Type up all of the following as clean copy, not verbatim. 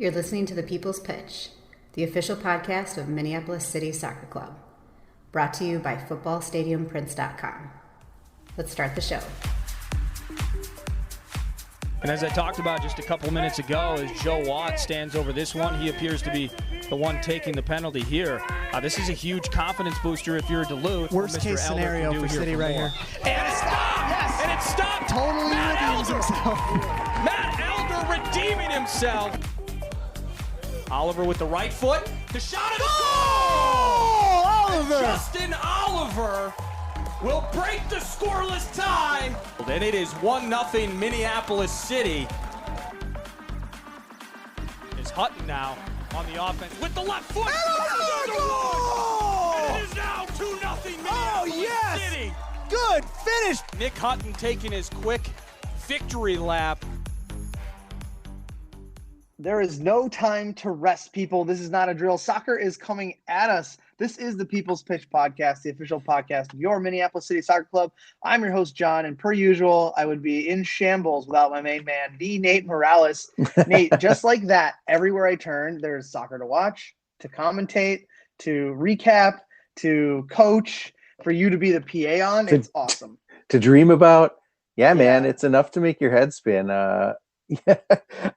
You're listening to The People's Pitch, the official podcast of Minneapolis City Soccer Club, brought to you by footballstadiumprints.com. Let's start the show. And as I talked about just a couple minutes ago, as Joe Watt stands over this one, he appears to be the one taking the penalty here. This is a huge confidence booster if you're Duluth. Worst case scenario for City right here. And it stopped! Yes! And it stopped! Totally redeems himself. Matt Elder redeeming himself. Oliver with the right foot. The shot of the goal! Oliver! Justin Oliver will break the scoreless tie. And it is 1-0 Minneapolis City. Is Hutton now on the offense with the left foot. And it is now 2-0 Minneapolis City. Good finish. Nick Hutton taking his quick victory lap. There is no time to rest, people. This is not a drill. Soccer is coming at us. This is the People's Pitch Podcast, the official podcast of your Minneapolis City Soccer Club. I'm your host, John, and per usual, I would be in shambles without my main man, the Nate Morales. Nate, just like that, everywhere I turn, there's soccer to watch, to commentate, to recap, to coach, for you to be the PA on. It's awesome. To dream about. Yeah, man, it's enough to make your head spin. Yeah,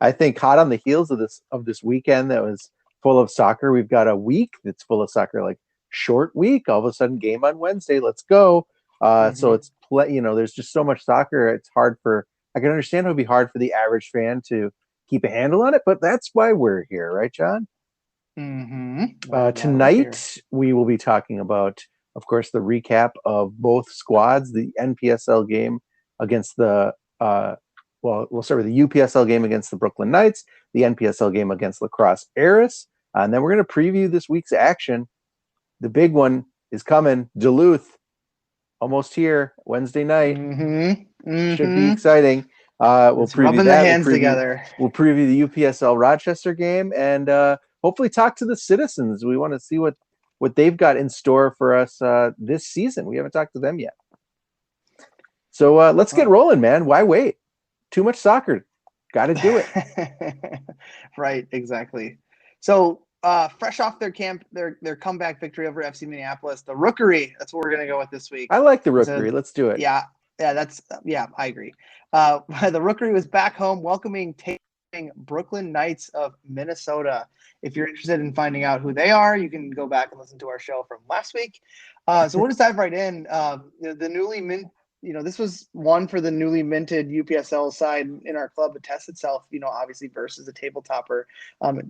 I think hot on the heels of this weekend that was full of soccer. We've got a week that's full of soccer, like short week. All of a sudden, game on Wednesday. Let's go. So it's there's just so much soccer. It's hard I can understand it would be hard for the average fan to keep a handle on it, but that's why we're here, right, John? Mm-hmm. Tonight we will be talking about, of course, the recap of both squads, the NPSL game against the we'll start with the UPSL game against the Brooklyn Knights, the NPSL game against Lacrosse Aris, and then we're going to preview this week's action. The big one is coming, Duluth, almost here, Wednesday night. Should be exciting. We'll preview that. The hands together. We'll preview the UPSL Rochester game and hopefully talk to the citizens. We want to see what they've got in store for us this season. We haven't talked to them yet. So let's get rolling, man. Why wait? Too much soccer. Got to do it. Right, exactly. So fresh off their comeback victory over FC Minneapolis, the Rookery, that's what we're going to go with this week. I like the Rookery. Let's do it. Yeah, I agree. The Rookery was back home welcoming Brooklyn Knights of Minnesota. If you're interested in finding out who they are, you can go back and listen to our show from last week. So we'll just dive right in. The newly this was one for the newly minted UPSL side in our club to test itself, obviously versus a table topper,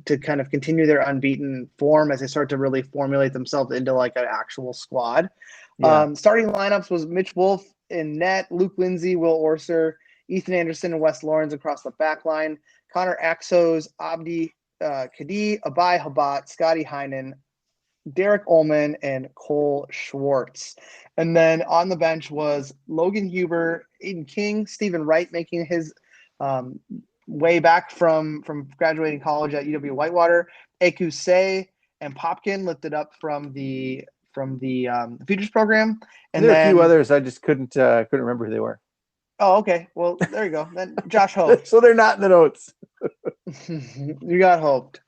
to kind of continue their unbeaten form as they start to really formulate themselves into like an actual squad. Yeah. Starting lineups was Mitch Wolf in net, Luke Lindsay, Will Orser, Ethan Anderson, and Wes Lawrence across the back line, Connor Axos, Abdi Kadi, Abai Habat, Scotty Heinen, Derek Ullman, and Cole Schwartz. And then on the bench was Logan Huber, Aiden King, Stephen Wright making his way back from graduating college at UW Whitewater, Eku Say and Popkin lifted up from the Futures program. And there are a few others. I just couldn't remember who they were. Oh, okay. Well, there you go. Then Josh Hope. So they're not in the notes. You got hoped.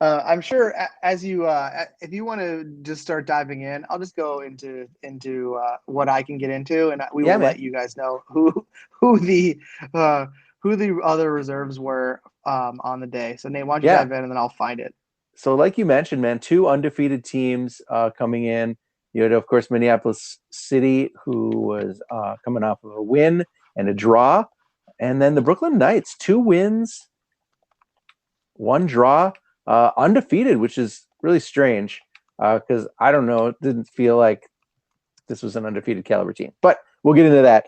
I'm sure as you, if you want to just start diving in, I'll just go into what I can get into, and we will let you guys know who the other reserves were on the day. So Nate, why don't you dive in, and then I'll find it. So like you mentioned, man, two undefeated teams coming in. You had, of course, Minneapolis City, who was coming off of a win and a draw, and then the Brooklyn Knights, 2 wins, 1 draw. Undefeated, which is really strange because I don't know, it didn't feel like this was an undefeated caliber team, but we'll get into that.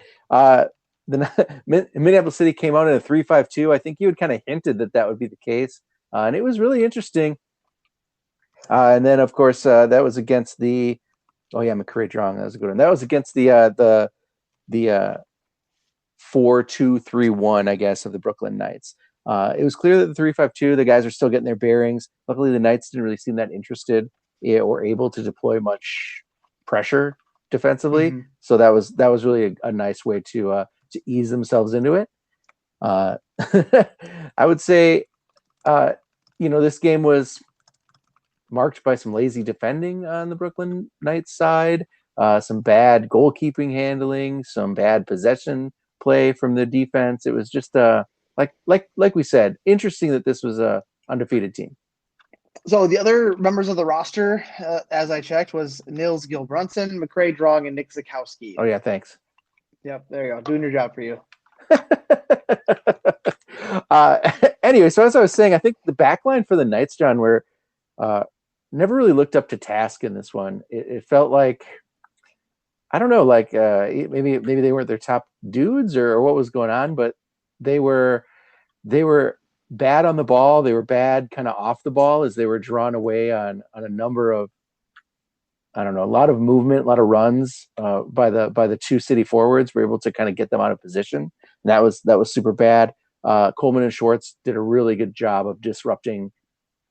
The Minneapolis City came out in a 3-5-2. I think you had kind of hinted that would be the case, and it was really interesting. And then, of course, that was against the McCray Drong. That was a good one. That was against the 4-2-3-1, I guess, of the Brooklyn Knights. It was clear that the 3-5-2, the guys are still getting their bearings. Luckily, the Knights didn't really seem that interested or able to deploy much pressure defensively. Mm-hmm. So that was really a nice way to ease themselves into it. I would say this game was marked by some lazy defending on the Brooklyn Knights side, some bad goalkeeping handling, some bad possession play from the defense. It was just like we said, interesting that this was a undefeated team. So the other members of the roster, as I checked, was Nils Gilbrunson, McCray Drong, and Nick Zakowski. Oh yeah, thanks. Yep, there you go. Doing your job for you. Anyway, so as I was saying, I think the backline for the Knights, John, were never really looked up to task in this one. It felt like, I don't know, like maybe they weren't their top dudes or what was going on, but they were bad on the ball. They were bad kind of off the ball as they were drawn away on a number of, I don't know, a lot of movement, a lot of runs by the two city forwards. Were able to kind of get them out of position. And that was super bad. Coleman and Schwartz did a really good job of disrupting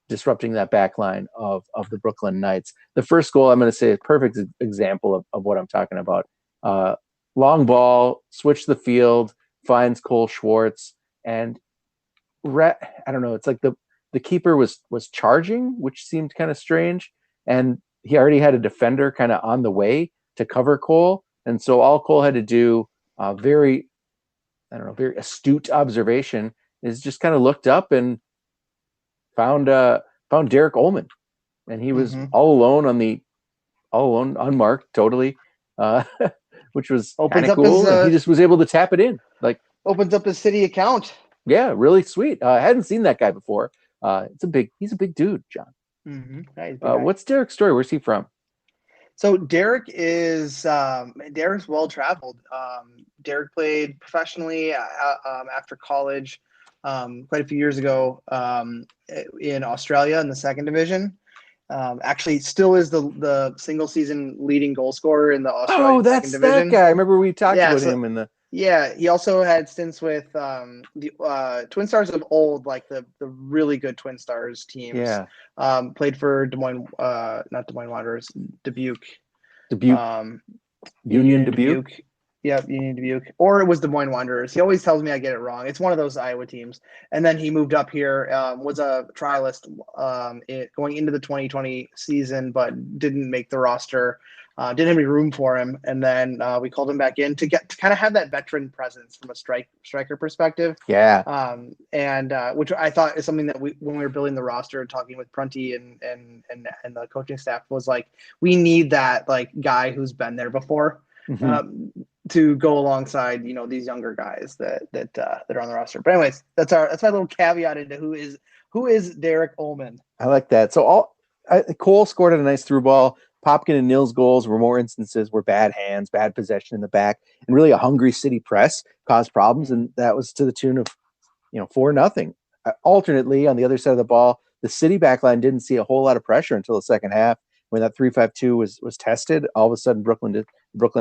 that back line of the Brooklyn Knights. The first goal, I'm going to say, a perfect example of what I'm talking about. Long ball, switch the field, finds Cole Schwartz, and I don't know, it's like the keeper was charging, which seemed kind of strange, and he already had a defender kind of on the way to cover Cole, and so all Cole had to do, very astute observation, is just kind of looked up and found Derek Ullman, and he was all alone unmarked, totally, which was kind of cool. And he just was able to tap it in, like opens up his city account. Yeah, really sweet. I hadn't seen that guy before. He's a big dude, John. Mm-hmm. What's Derek's story? Where's he from? So Derek's well traveled. Derek played professionally after college quite a few years ago in Australia in the second division. Actually, still is the single season leading goal scorer in the Australian second division. That guy. I remember we talked about him in the. Yeah, he also had stints with the Twin Stars of old, like the really good Twin Stars teams. Yeah. Played for Des Moines, not Des Moines Wanderers, Dubuque. Union Dubuque. Yep, Union Dubuque. Or it was Des Moines Wanderers. He always tells me I get it wrong. It's one of those Iowa teams. And then he moved up here, was a trialist going into the 2020 season, but didn't make the roster. Didn't have any room for him, and then we called him back in to kind of have that veteran presence from a striker perspective. Yeah. And which I thought is something that when we were building the roster and talking with Prunty and the coaching staff, was like, we need that like guy who's been there before to go alongside these younger guys that are on the roster. But anyways, that's my little caveat into who is Derek Ullman. I like that. So Cole scored a nice through ball. Popkin and Nils' goals were more instances where bad hands, bad possession in the back, and really a hungry city press caused problems, and that was to the tune of 4-0. Alternately, on the other side of the ball, the city backline didn't see a whole lot of pressure until the second half when that 3-5-2 was tested. All of a sudden, Brooklyn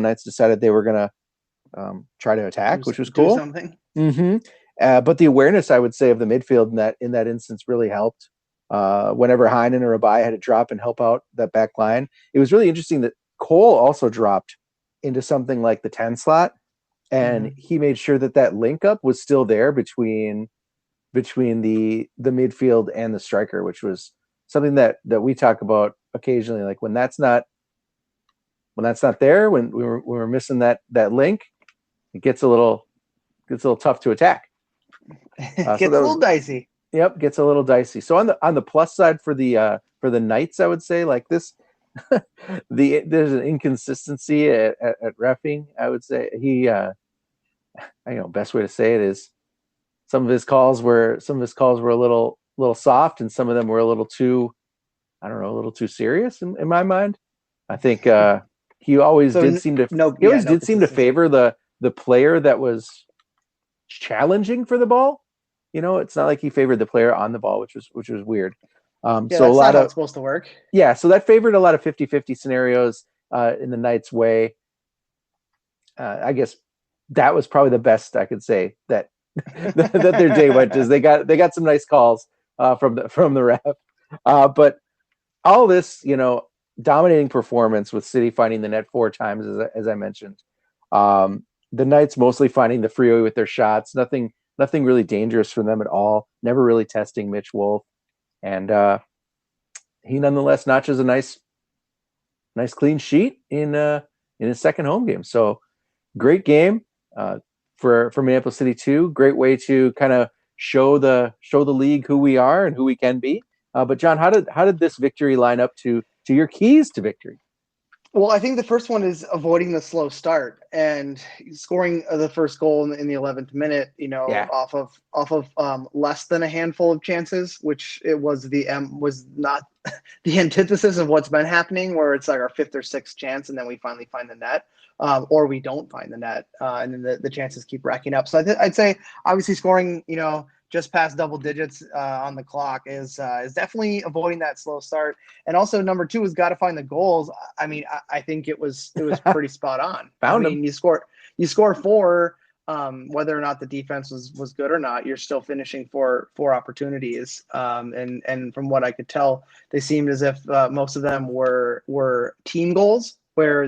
Knights decided they were going to try to attack, which was cool. Do something. But the awareness, I would say, of the midfield in that instance really helped. Whenever Heinen or Abai had to drop and help out that back line, it was really interesting that Cole also dropped into something like the 10 slot, and he made sure that link up was still there between the midfield and the striker, which was something that we talk about occasionally. Like when that's not there, when we're missing that link, it gets a little tough to attack. Gets a little dicey. Yep, gets a little dicey. So on the plus side for the Knights, I would say, like this, there's an inconsistency at reffing. I would say best way to say it is some of his calls were a little soft, and some of them were a little too serious in my mind. I think he always did seem to favor the player that was challenging for the ball. It's not like he favored the player on the ball, which was weird. So a lot of it's supposed to work. Yeah, so that favored a lot of 50-50 scenarios in the Knights' way. I guess that was probably the best I could say that their day went. Is they got some nice calls from the ref, but all this dominating performance with City finding the net 4 times as I mentioned. The Knights mostly finding the freeway with their shots. Nothing really dangerous for them at all. Never really testing Mitch Wolf. And he nonetheless notches a nice clean sheet in his second home game. So great game for Minneapolis City too. Great way to kind of show the league who we are and who we can be. But John, how did this victory line up to your keys to victory? Well, I think the first one is avoiding the slow start and scoring the first goal in the 11th minute. Off of less than a handful of chances, which it was was not the antithesis of what's been happening, where it's like our fifth or sixth chance, and then we finally find the net, or we don't find the net, and then the chances keep racking up. So I'd say obviously scoring, just past double digits on the clock is definitely avoiding that slow start. And also number two has got to find the goals. I mean, I think it was pretty spot on. You score four, whether or not the defense was good or not, you're still finishing four opportunities. And from what I could tell, they seemed as if most of them were team goals where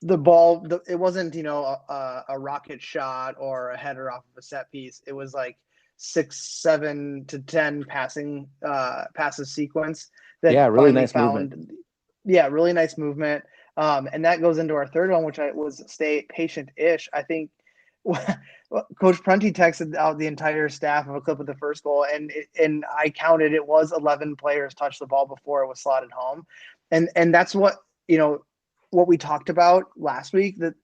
the ball, it wasn't, a rocket shot or a header off of a set piece. It was like 6, 7 to 10 passes sequence that really nice movement. Yeah, really nice movement. And that goes into our third one, which was stay patient-ish. I think Coach Prunty texted out the entire staff of a clip of the first goal, and I counted, it was 11 players touched the ball before it was slotted home. And that's what we talked about last week, that,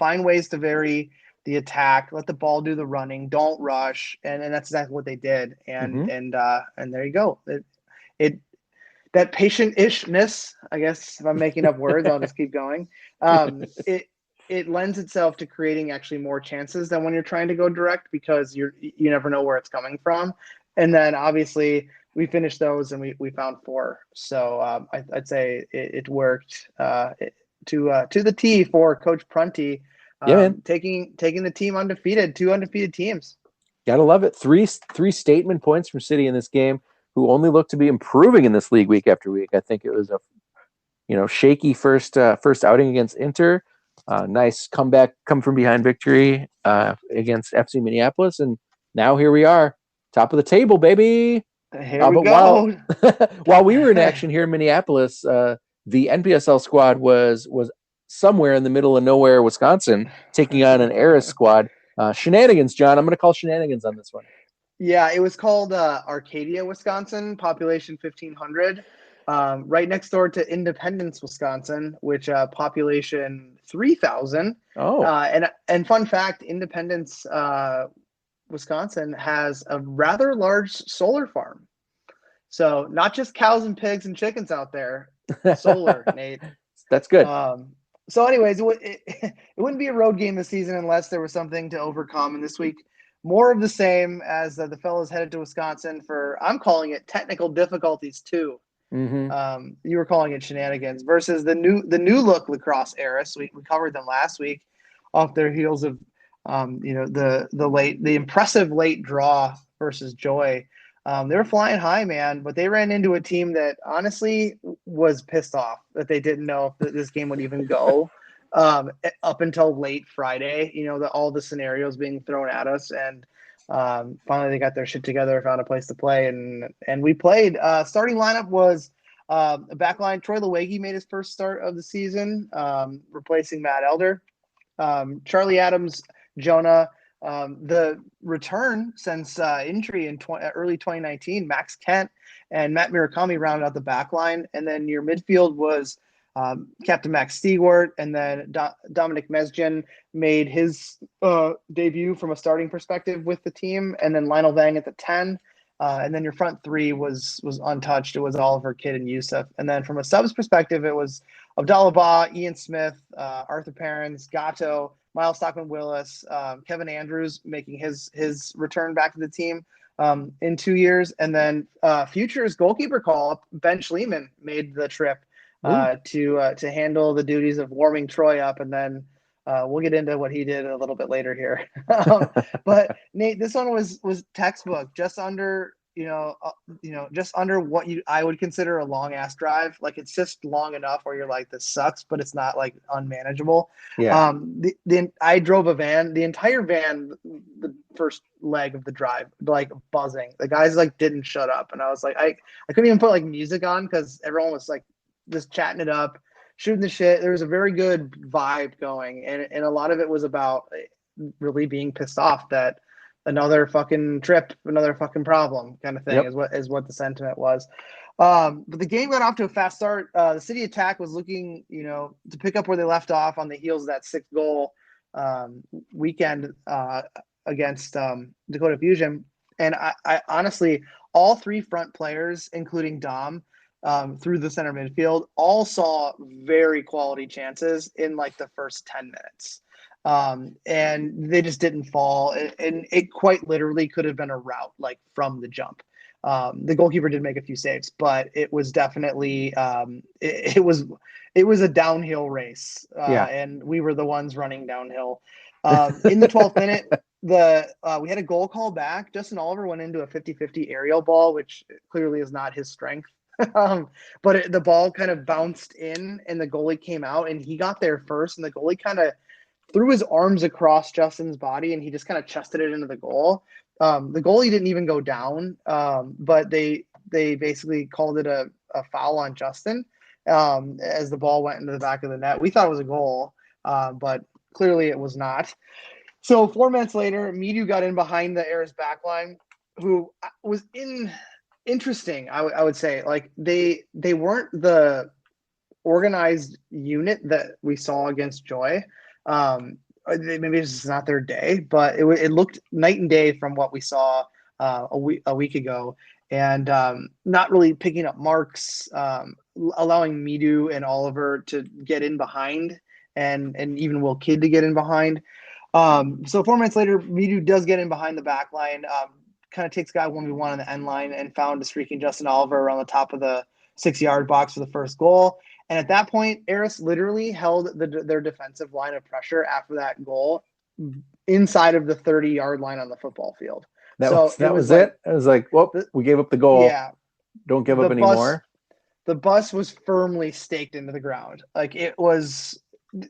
find ways to vary the attack, let the ball do the running, don't rush. And that's exactly what they did. And, and there you go. That patient-ishness, I guess if I'm making up words, I'll just keep going. It lends itself to creating actually more chances than when you're trying to go direct, because you never know where it's coming from. And then obviously we finished those and we found 4. So I'd say it worked to the T for Coach Prunty, taking the team undefeated, 2 undefeated teams. Gotta love it. Three statement points from City in this game, who only look to be improving in this league week after week. I think it was a shaky first outing against Inter. Nice comeback, come from behind victory against FC Minneapolis, and now here we are, top of the table, baby. Here we go. While we were in action here in Minneapolis, the NPSL squad was somewhere in the middle of nowhere, Wisconsin, taking on an Aris squad. Shenanigans, John. I'm going to call shenanigans on this one. Yeah, it was called Arcadia, Wisconsin, population 1,500. Right next door to Independence, Wisconsin, which population 3,000. Oh, and fun fact, Independence, Wisconsin has a rather large solar farm. So not just cows and pigs and chickens out there, solar, Nate. That's good. So anyways, it wouldn't be a road game this season unless there was something to overcome. And this week, more of the same, as the fellas headed to Wisconsin for, I'm calling it technical difficulties too. Mm-hmm. You were calling it shenanigans, versus the new look lacrosse Aris. We covered them last week off their heels of the impressive late draw versus Joy. They were flying high, man, but they ran into a team that honestly was pissed off that they didn't know if this game would even go up until late Friday. All the scenarios being thrown at us, and finally they got their shit together, found a place to play, and we played. Starting lineup was a backline. Troy Lewegi made his first start of the season, replacing Matt Elder. Charlie Adams, Jonah. The return since injury in early 2019, Max Kent and Matt Murakami rounded out the back line. And then your midfield was Captain Max Stewart, and then Dominic Mesgen made his debut from a starting perspective with the team, and then Lionel Vang at the 10. And then your front three was untouched. It was Oliver Kidd and Youssef. And then from a subs perspective, it was Abdallah Ba, Ian Smith, Arthur Perrins, Gatto, Miles Stockman-Willis, Kevin Andrews making his return back to the team in 2 years. And then Futures goalkeeper call-up, Ben Schliemann made the trip to handle the duties of warming Troy up. And then we'll get into what he did a little bit later here. But Nate, this one was textbook, just under just under what I would consider a long ass drive. Like it's just long enough where you're like, this sucks, but it's not like unmanageable. Yeah. I drove a van, the entire van, the first leg of the drive, like buzzing. The guys like didn't shut up, and I was like, I couldn't even put like music on because everyone was like just chatting it up, shooting the shit. There was a very good vibe going, and a lot of it was about really being pissed off that another fucking trip, another fucking problem kind of thing. Yep. is what the sentiment was. But the game got off to a fast start. The City Attack was looking, to pick up where they left off on the heels of that 6th goal weekend against Dakota Fusion. And I honestly, all 3 front players, including Dom, through the center midfield, all saw very quality chances in like the first 10 minutes. And they just didn't fall. And it quite literally could have been a rout, like from the jump. The goalkeeper did make a few saves, but it was definitely, it was a downhill race. And we were the ones running downhill. In the 12th minute, we had a goal call back. Justin Oliver went into a 50-50 aerial ball, which clearly is not his strength. But the ball kind of bounced in and the goalie came out and he got there first, and the goalie kind of threw his arms across Justin's body and he just kind of chested it into the goal. The goalie didn't even go down, but they basically called it a foul on Justin as the ball went into the back of the net. We thought it was a goal, but clearly it was not. So 4 minutes later, Midu got in behind the Aris backline, who was interesting, I would say. Like they weren't the organized unit that we saw against Joy. Maybe it's just not their day, but it looked night and day from what we saw a week ago, and not really picking up marks, allowing Midu and Oliver to get in behind, and even Will Kidd to get in behind. So 4 minutes later, Midu does get in behind the back line, kind of takes guy 1v1 on the end line and found a streaking Justin Oliver around the top of the 6-yard box for the first goal. And at that point, Aris literally held their defensive line of pressure after that goal inside of the 30-yard line on the football field. That was it. It was like, well, we gave up the goal. Yeah. Don't give up anymore. The bus was firmly staked into the ground. Like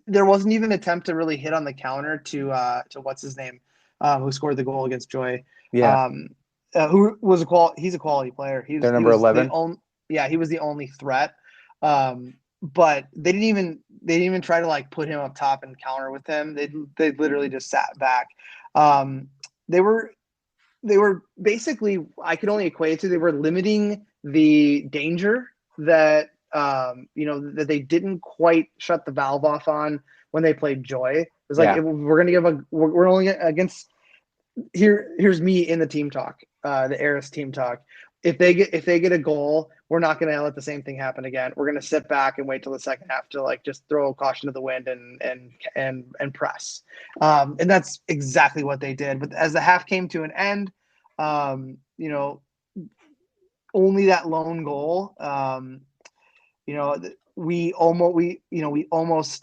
there wasn't even an attempt to really hit on the counter to what's his name, who scored the goal against Joy. Yeah. Who was he's a quality player. Their number 11. He was the only threat. But they didn't even try to like put him up top and counter with him. They literally just sat back. They were basically, I could only equate it to, they were limiting the danger that that they didn't quite shut the valve off on when they played Joy. It was like, we're only against, here's me in the team talk, the Aris team talk. If they get a goal, we're not going to let the same thing happen again. We're going to sit back and wait till the second half to like just throw caution to the wind and press. And that's exactly what they did. But as the half came to an end, only that lone goal, we almost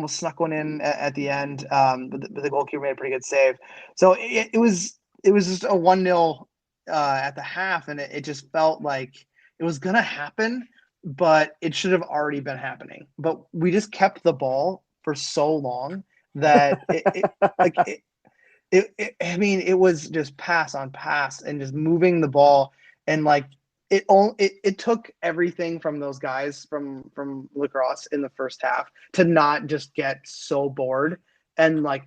snuck one in at the end. But the goalkeeper made a pretty good save. So it was just a 1-0 at the half, and it just felt like it was gonna happen, but it should have already been happening. But we just kept the ball for so long that it was just pass on pass and just moving the ball, and like it took everything from those guys from lacrosse in the first half to not just get so bored and like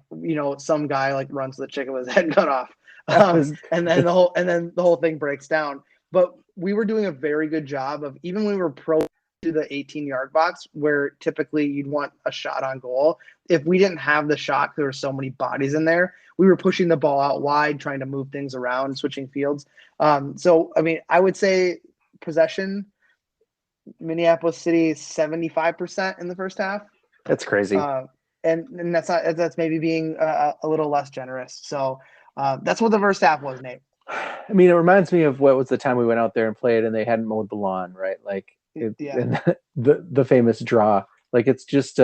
some guy like runs with the chicken with his head cut off. And then the whole thing breaks down. But we were doing a very good job of, even when we were pro to the 18-yard box, where typically you'd want a shot on goal. If we didn't have the shot, there were so many bodies in there, we were pushing the ball out wide, trying to move things around, switching fields. So, I mean, I would say possession, Minneapolis City 75% in the first half. That's crazy. And that's maybe being a little less generous. So, that's what the first half was, Nate. I mean, it reminds me of what was the time we went out there and played and they hadn't mowed the lawn, right? Like and the famous draw. Like, it's just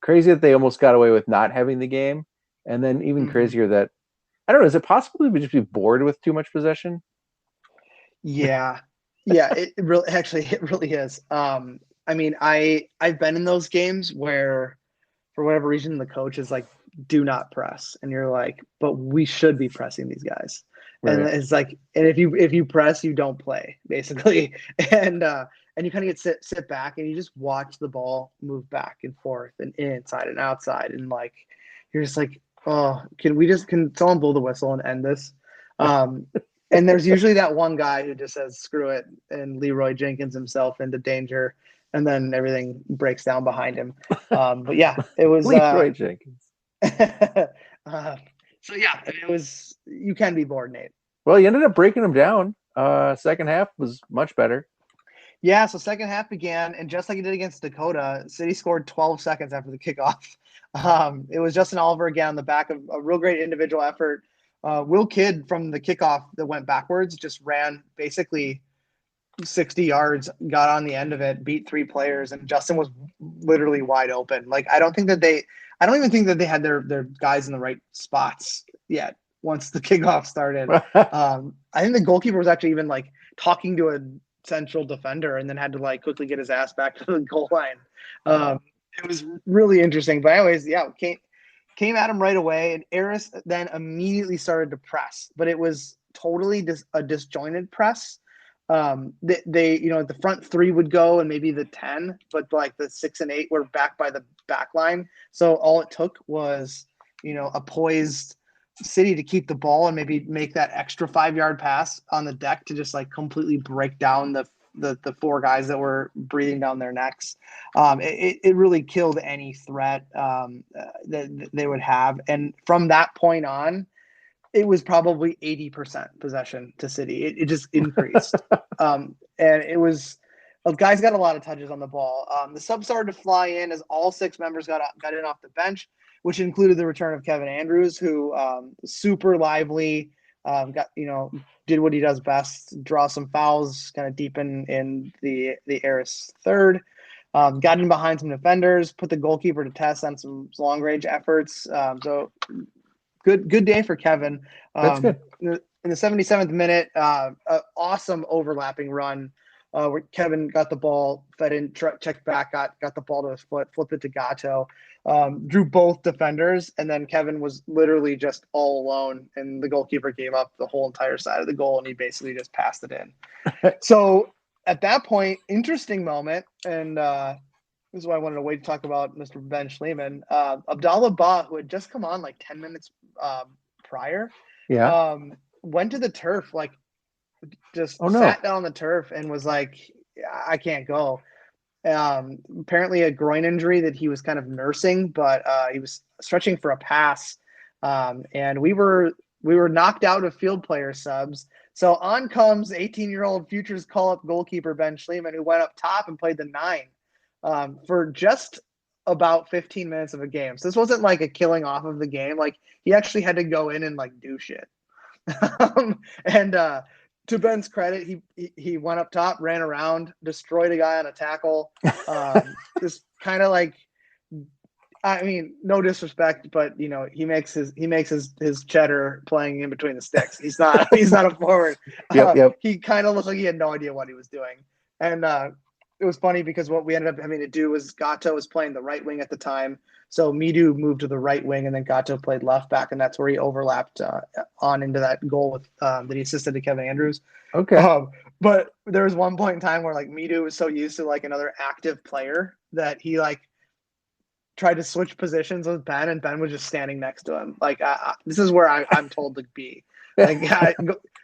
crazy that they almost got away with not having the game. And then even crazier that I don't know. Is it possible to just be bored with too much possession? Yeah. Yeah, it really is. I mean, I've been in those games where for whatever reason the coach is like, do not press, and you're like, but we should be pressing these guys. And Right. it's like, and if you press, you don't play, basically. And you kind of get sit back and you just watch the ball move back and forth and inside and outside, and like you're just like, oh, can someone blow the whistle and end this? And there's usually that one guy who just says screw it, and Leroy Jenkins himself into danger, and then everything breaks down behind him. But yeah, it was Leroy Jenkins. So yeah, it was. You can be bored, Nate. Well, you ended up breaking them down. Second half was much better. Yeah, so second half began, and just like it did against Dakota, City scored 12 seconds after the kickoff. It was Justin Oliver again on the back of a real great individual effort. Will Kidd from the kickoff that went backwards just ran basically 60 yards, got on the end of it, beat 3 players, and Justin was literally wide open. Like I don't even think that they had their guys in the right spots yet once the kickoff started. I think the goalkeeper was actually even like talking to a central defender and then had to like quickly get his ass back to the goal line. It was really interesting. But anyways, yeah, came at him right away, and Eris then immediately started to press, but it was totally a disjointed press. They the front 3 would go and maybe the 10, but like the 6 and 8 were back by the back line. So all it took was, a poised City to keep the ball and maybe make that extra 5-yard pass on the deck to just like completely break down the 4 guys that were breathing down their necks. It really killed any threat that they would have. And from that point on, it was probably 80% possession to City. It just increased. And it was guys got a lot of touches on the ball. The subs started to fly in as all 6 members got in off the bench, which included the return of Kevin Andrews, who super lively, did what he does best, draw some fouls, kind of deep in the Eris third. Got in behind some defenders, put the goalkeeper to test on some long range efforts. So good day for Kevin. That's good. In the 77th minute, awesome overlapping run where Kevin got the ball, fed in, checked back, got the ball to his foot, flipped it to Gatto, drew both defenders, and then Kevin was literally just all alone, and the goalkeeper gave up the whole entire side of the goal, and he basically just passed it in. So at that point, interesting moment, and this is why I wanted to wait to talk about Mr. Ben Schliemann. Abdallah Ba, who had just come on like 10 minutes prior, went to the turf, like just sat down on the turf and was like, I can't go. Apparently a groin injury that he was kind of nursing, but he was stretching for a pass. And we were knocked out of field player subs. So on comes 18-year-old Futures call-up goalkeeper Ben Schliemann, who went up top and played the 9 for just about 15 minutes of a game. So this wasn't like a killing off of the game. Like he actually had to go in and like do shit. And to Ben's credit, he went up top, ran around, destroyed a guy on a tackle. Just kind of like, I mean, no disrespect, but he makes his cheddar playing in between the sticks. He's not a forward. Yep. He kind of looked like he had no idea what he was doing. And it was funny because what we ended up having to do was Gatto was playing the right wing at the time. So Midu moved to the right wing, and then Gatto played left back, and that's where he overlapped on into that goal with that he assisted to Kevin Andrews. Okay. But there was one point in time where like Midu was so used to like another active player that he like tried to switch positions with Ben, and Ben was just standing next to him. Like this is where I'm told to be. Like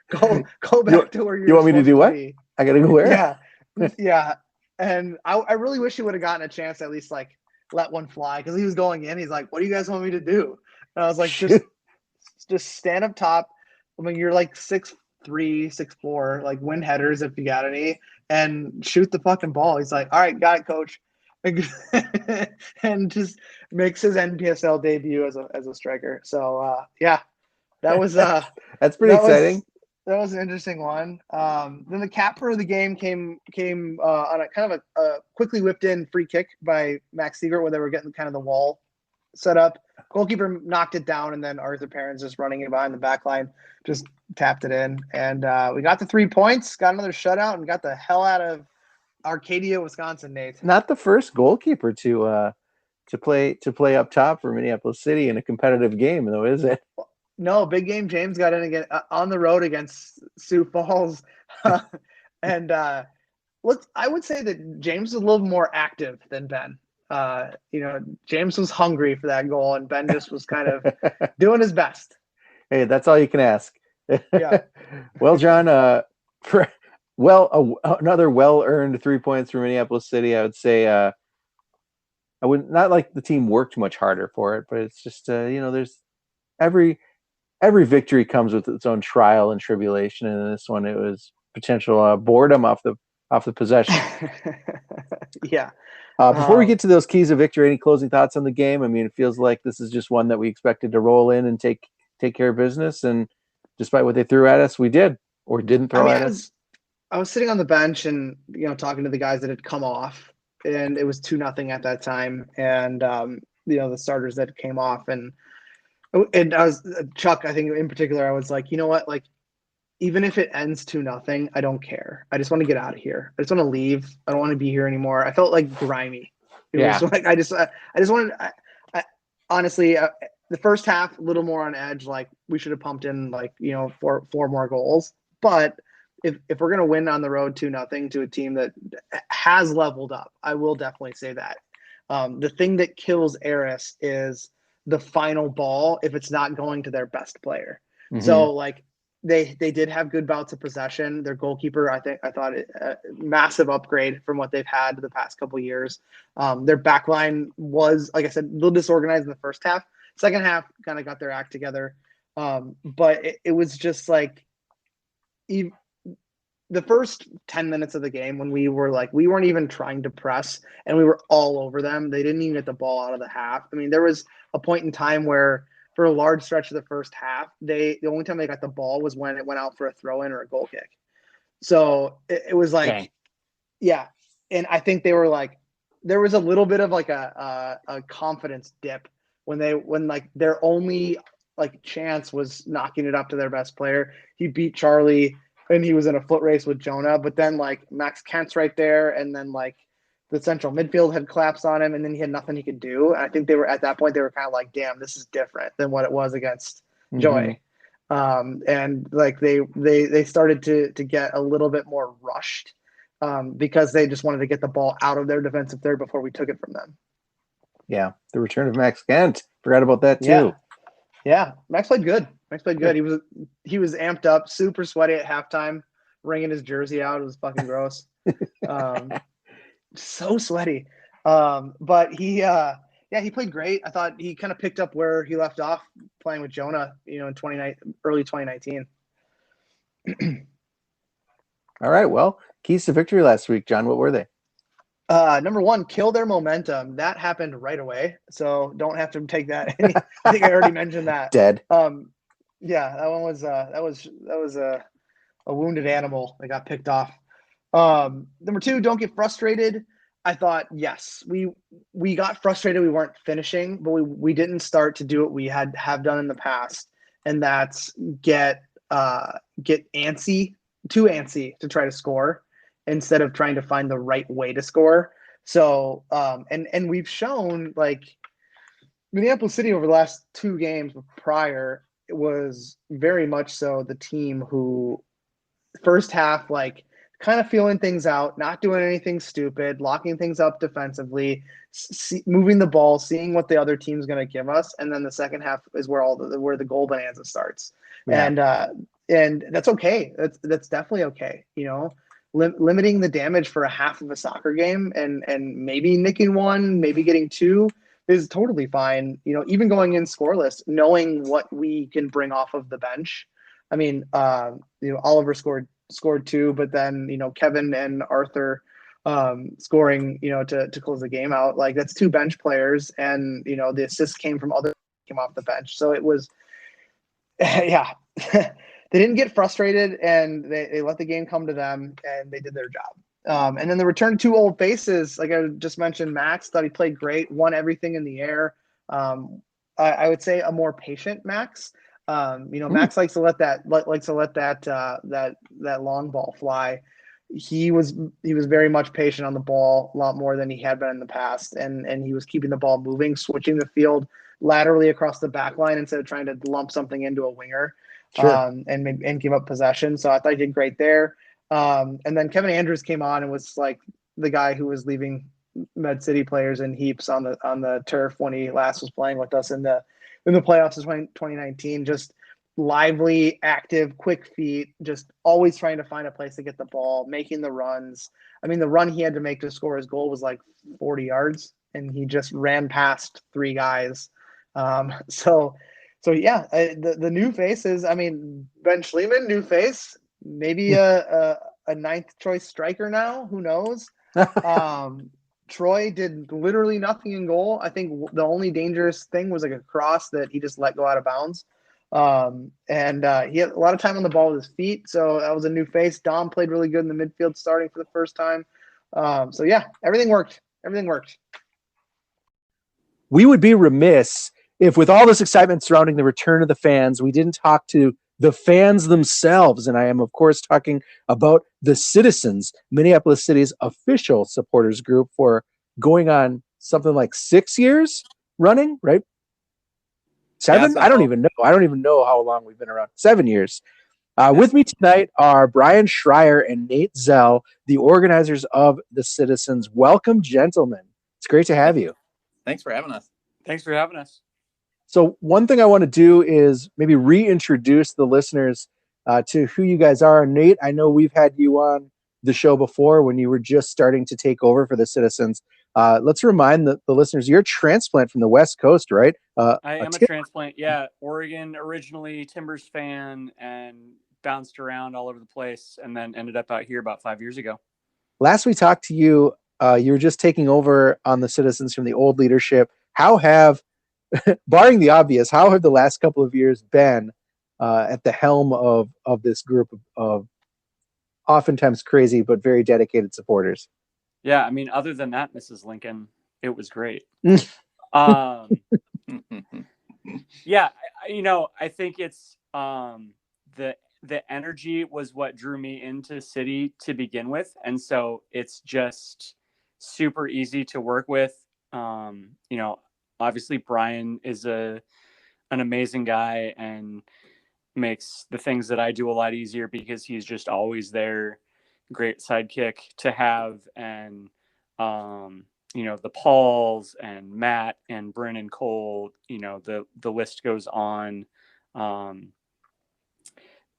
go back to where you're. You want me to do what? Be. I gotta go where? Yeah. And I really wish he would have gotten a chance to at least like let one fly, because he was going in. He's like, what do you guys want me to do? And I was like, just stand up top. I mean, you're like 6'3", 6'4", like win headers if you got any, and shoot the fucking ball. He's like, all right, got it, coach. And just makes his NPSL debut as a striker. So yeah, that was that's pretty exciting. That was an interesting one. Then the capper of the game came on a kind of a quickly whipped in free kick by Max Siegert, where they were getting kind of the wall set up. Goalkeeper knocked it down, and then Arthur Perrins just running it behind the back line, just tapped it in. And we got the 3 points, got another shutout, and got the hell out of Arcadia, Wisconsin, Nate. Not the first goalkeeper to play up top for Minneapolis City in a competitive game, though, is it? No, big game. James got in again on the road against Sioux Falls, and I would say that James was a little more active than Ben. James was hungry for that goal, and Ben just was kind of doing his best. Hey, that's all you can ask. Yeah. Well, John, another well-earned 3 points for Minneapolis City. I would say I would not like the team worked much harder for it, but it's just there's every victory comes with its own trial and tribulation, and in this one it was potential boredom off the possession. Yeah. Before we get to those keys of victory, any closing thoughts on the game? I mean, it feels like this is just one that we expected to roll in and take care of business, and despite what they threw at us, we did or didn't throw at us. I was sitting on the bench and talking to the guys that had come off, and it was 2-0 at that time, and the starters that came off, and I was Chuck. I think in particular, I was like, you know what, like, even if it ends 2-0, I don't care. I just want to get out of here. I just want to leave. I don't want to be here anymore. I felt like grimy. It was like I just wanted. Honestly, the first half a little more on edge. Like we should have pumped in four more goals. But if we're gonna win on the road 2-0 to a team that has leveled up, I will definitely say that. The thing that kills Eris is the final ball if it's not going to their best player. Mm-hmm. So like. They did have good bouts of possession. Their goalkeeper, I thought massive upgrade from what they've had the past couple of years. Their back line was, like I said, a little disorganized in the first half. Second half kind of got their act together. But it was just like the first 10 minutes of the game when we weren't even trying to press and we were all over them. They didn't even get the ball out of the half. I mean, there was a point in time where for a large stretch of the first half, the only time they got the ball was when it went out for a throw-in or a goal kick. So it was like, okay. Yeah. And I think they were like, there was a little bit of like a confidence dip when their only like chance was knocking it up to their best player. He beat Charlie and he was in a foot race with Jonah, but then like Max Kent's right there. And then like, the central midfield had collapsed on him, and then he had nothing he could do. And I think they were at that point, they were kind of like, damn, this is different than what it was against Joy. And like they started to get a little bit more rushed because they just wanted to get the ball out of their defensive third before we took it from them. Yeah. The return of Max Kent. Forgot about that too. Yeah. Max played good. He was amped up, super sweaty at halftime, wringing his jersey out. It was fucking gross. So sweaty. But he played great. I thought he kind of picked up where he left off playing with Jonah, in early 2019. All right. Well, keys to victory last week, John, what were they? Number one, kill their momentum. That happened right away. So don't have to take that. I think I already mentioned that. Dead. Yeah, that one was a wounded animal that got picked off. Number two, don't get frustrated. I thought, yes, we got frustrated. We weren't finishing, but we didn't start to do what we have done in the past. And that's get antsy to try to score instead of trying to find the right way to score. So, and we've shown like Minneapolis City over the last 2 games prior, it was very much so the team who first half, like, kind of feeling things out, not doing anything stupid, locking things up defensively, moving the ball, seeing what the other team's going to give us, and then the second half is where where the goal bonanza starts. Yeah. And that's okay. That's definitely okay. Limiting the damage for a half of a soccer game and maybe nicking one, maybe getting 2 is totally fine. Even going in scoreless, knowing what we can bring off of the bench. I mean, Oliver scored 2, but then Kevin and Arthur scoring to close the game out. Like, that's 2 bench players, and the assist came off the bench. So it was yeah. They didn't get frustrated, and they let the game come to them, and they did their job. And then the return 2 old faces, like I just mentioned, Max thought he played great, won everything in the air. I would say a more patient Max. Max likes to let that that long ball fly. He was very much patient on the ball, a lot more than he had been in the past, and he was keeping the ball moving, switching the field laterally across the back line instead of trying to lump something into a winger, Sure. and give up possession. So I thought he did great there. And then Kevin Andrews came on and was like the guy who was leaving Med City players in heaps on the turf when he last was playing with us in the playoffs of 2019. Just lively, active, quick feet, just always trying to find a place to get the ball, making the runs. I mean, the run he had to make to score his goal was like 40 yards, and he just ran past three guys. So yeah, the new faces. I mean, Ben Schliemann, new face, maybe a ninth choice striker now. Who knows? Troy did literally nothing in goal. I think the only dangerous thing was like a cross that he just let go out of bounds. And he had a lot of time on the ball with his feet. So that was a new face. Dom played really good in the midfield starting for the first time. So yeah, everything worked. We would be remiss if, with all this excitement surrounding the return of the fans, we didn't talk to the fans themselves. And I am, of course, talking about the Citizens, Minneapolis City's official supporters group, for going on something like 6 years running, right? 7? I don't even know. I don't even know how long we've been around. 7 years. With me tonight are Brian Schreier and Nate Zell, the organizers of the Citizens. Welcome, gentlemen. It's great to have you. Thanks for having us. Thanks for having us. So one thing I want to do is maybe reintroduce the listeners to who you guys are. Nate, I know we've had you on the show before when you were just starting to take over for the Citizens. Let's remind the listeners, you're a transplant from the West Coast, right? I am a transplant. Yeah. Oregon, originally Timbers fan, and bounced around all over the place, and then ended up out here about 5 years ago. Last we talked to you, you were just taking over on the Citizens from the old leadership. How have, barring the obvious, how have the last couple of years been at the helm of this group of oftentimes crazy but very dedicated supporters? Yeah, I mean, other than that, Mrs. Lincoln, it was great. Yeah, I think it's the energy was what drew me into City to begin with, and so it's just super easy to work with. Obviously Brian is an amazing guy and makes the things that I do a lot easier because he's just always there. Great sidekick to have. And, the Pauls and Matt and Bryn and Cole, the list goes on.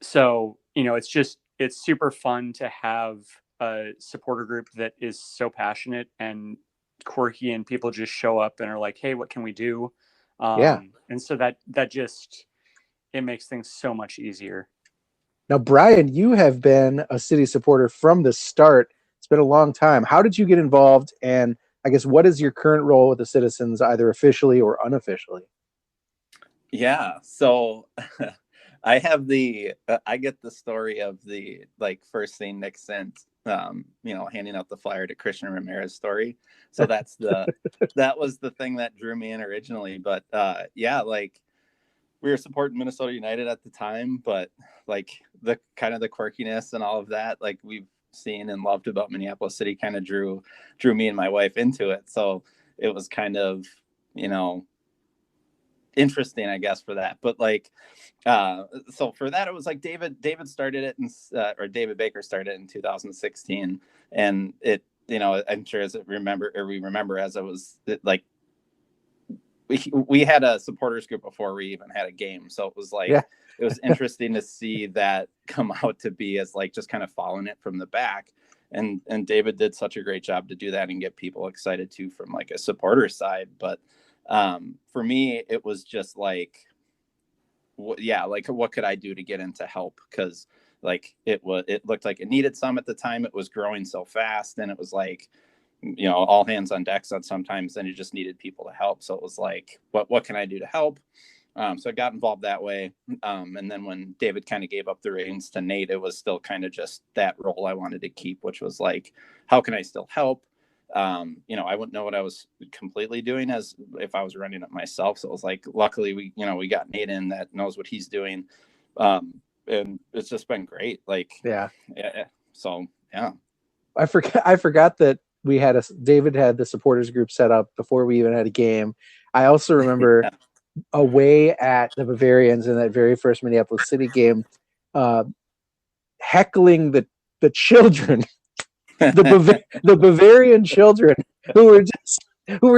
So, it's super fun to have a supporter group that is so passionate and quirky, and people just show up and are like, hey, what can we do? And so that just, it makes things so much easier. Now, Brian, you have been a City supporter from the start. It's been a long time. How did you get involved? And I guess, what is your current role with the Citizens, either officially or unofficially? Yeah. So I have I get the story of the first thing Nick sent, handing out the flyer to Christian Ramirez story. So that was the thing that drew me in originally. But we were supporting Minnesota United at the time, but the kind of the quirkiness and all of that, we've seen and loved about Minneapolis City, kind of drew me and my wife into it. So it was kind of, interesting, I guess, for that. But so for that, it was David started it or David Baker started it in 2016, and it, I'm sure we remember as it was we had a supporters group before we even had a game. So it was It was interesting to see that come out to be as just kind of following it from the back. And David did such a great job to do that and get people excited too, from a supporter side. But for me, it was just what could I do to get into help? Because it looked like it needed some at the time. It was growing so fast, and it was all hands on deck sometimes, and you just needed people to help. So it was what can I do to help? So I got involved that way. And then when David kind of gave up the reins to Nate, it was still kind of just that role I wanted to keep, which was how can I still help? I wouldn't know what I was completely doing as if I was running it myself. So it was like, luckily we got Nate in that knows what he's doing. And it's just been great. Like, yeah. So, yeah. I forgot that David had the supporters group set up before we even had a game. I also remember away at the Bavarians in that very first Minneapolis City game, heckling the children, the Bavarian children who were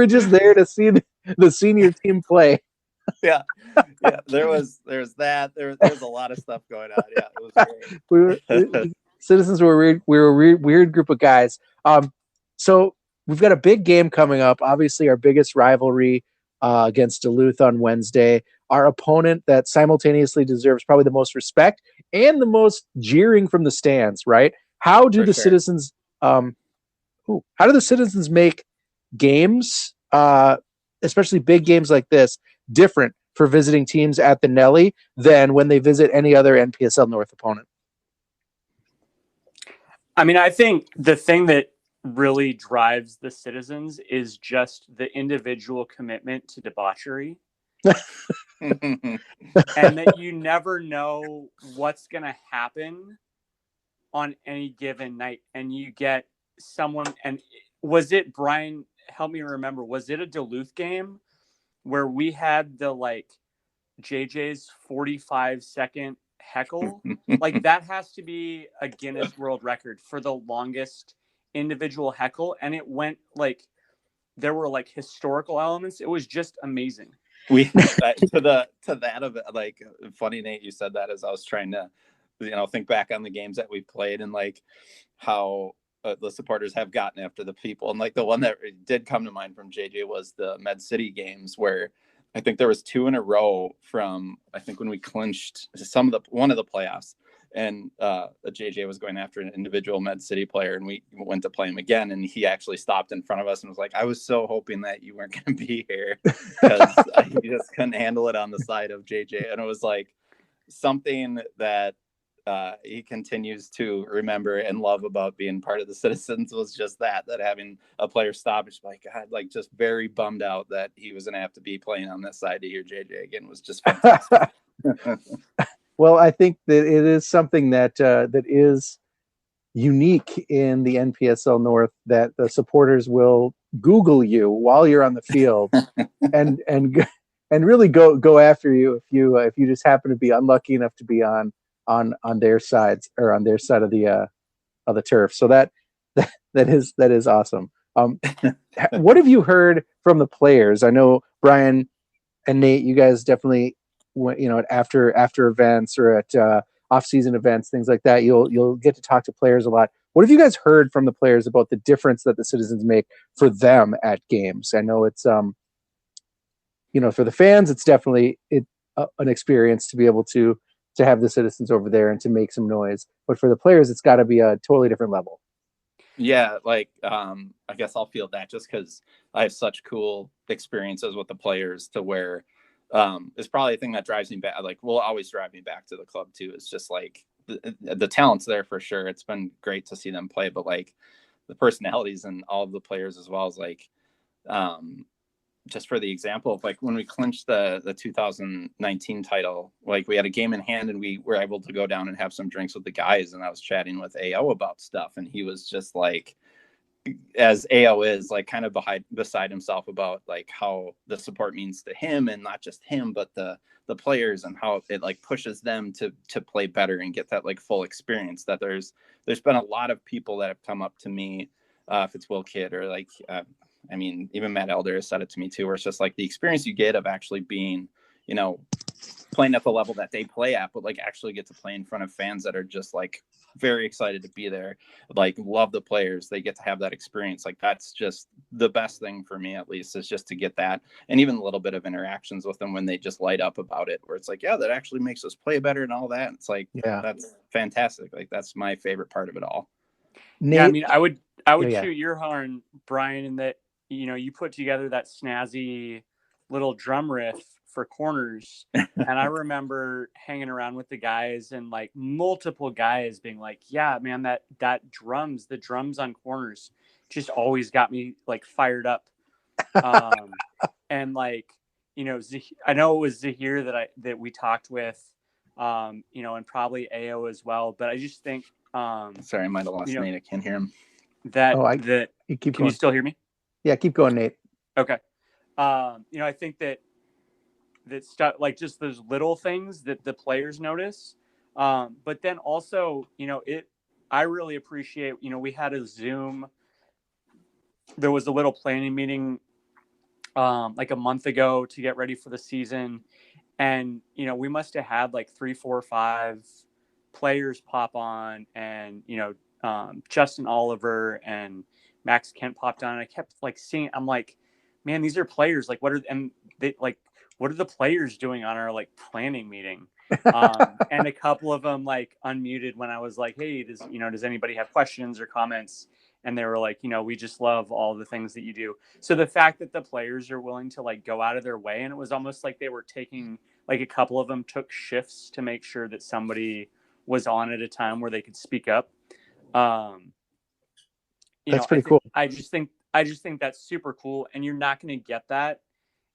just there to see the senior team play. Yeah. There was that. There's a lot of stuff going on. Yeah, it was great. Citizens were weird. We were a weird group of guys. So we've got a big game coming up. Obviously, our biggest rivalry against Duluth on Wednesday. Our opponent that simultaneously deserves probably the most respect and the most jeering from the stands. Right? How do citizens? How do the citizens make games, especially big games like this, different for visiting teams at the Nelly than when they visit any other NPSL North opponent? I mean, I think the thing that really drives the citizens is just the individual commitment to debauchery. And that you never know what's going to happen on any given night. And you get someone, and was it, Brian, help me remember, was it a Duluth game where we had the JJ's 45-second heckle? Like, that has to be a Guinness World Record for the longest individual heckle, and it went there were historical elements. It was just amazing. To that of it, funny, Nate, you said that as I was trying to think back on the games that we played and how the supporters have gotten after the people, and the one that did come to mind from JJ was the Med City games, where I think there was 2 in a row from, I think, when we clinched one of the playoffs, and JJ was going after an individual Med City player, and we went to play him again, and he actually stopped in front of us and was like, I was so hoping that you weren't going to be here, because he just couldn't handle it on the side of JJ. And it was something that he continues to remember and love about being part of the Citizens was just that having a player stop, just God, just very bummed out that he was going to have to be playing on this side to hear JJ again was just fantastic. Well, I think that it is something that is unique in the NPSL North, that the supporters will Google you while you're on the field and really go after you if you just happen to be unlucky enough to be on their sides or on their side of the turf. So that is awesome. What have you heard from the players? I know Brian and Nate, you guys definitely went, after events or at off-season events, things like that, you'll get to talk to players a lot. What have you guys heard from the players about the difference that the Citizens make for them at games? I know it's for the fans, it's definitely an experience to be able to have the Citizens over there and to make some noise. But for the players, it's got to be a totally different level. Yeah, I guess I'll feel that just because I have such cool experiences with the players to where it's probably a thing that drives me back. Will always drive me back to the club too. It's just the talent's there for sure. It's been great to see them play, but the personalities and all of the players as well as just for the example of when we clinched the 2019 title, we had a game in hand and we were able to go down and have some drinks with the guys. And I was chatting with AO about stuff. And he was just as AO is kind of beside himself about how the support means to him, and not just him, but the players, and how it pushes them to play better and get that full experience. That there's been a lot of people that have come up to me, if it's Will Kidd or even Matt Elder has said it to me too, where it's just the experience you get of actually being, playing at the level that they play at, but actually get to play in front of fans that are just very excited to be there, love the players. They get to have that experience. That's just the best thing for me, at least, is just to get that. And even a little bit of interactions with them when they just light up about it, where it's yeah, that actually makes us play better and all that. It's yeah, that's fantastic. That's my favorite part of it all. Nate, yeah, I mean, I would shoot your horn, Brian, in that, you put together that snazzy little drum riff for corners. And I remember hanging around with the guys and multiple guys being yeah, man, the drums on corners just always got me like fired up. And like, I know it was Zahir that we talked with, and probably AO as well. But I just think, sorry, I might have lost Nate. I can't hear him. You keep can going. you still hear me? Yeah, keep going, Nate. Okay. I think that stuff, like just those little things that the players notice. But then also, I really appreciate, we had a Zoom. There was a little planning meeting like a month ago to get ready for the season. And, we must have had like 3, 4, 5 players pop on, and, Justin Oliver and Max Kent popped on. And I kept like seeing, I'm like, man, these are players. Like, what are the players doing on our like planning meeting? And a couple of them like unmuted when I was like, hey, does anybody have questions or comments? And they were like, we just love all the things that you do. So the fact that the players are willing to like go out of their way, and it was almost like they were taking, like a couple of them took shifts to make sure that somebody was on at a time where they could speak up. That's pretty cool. I just think that's super cool. And you're not going to get that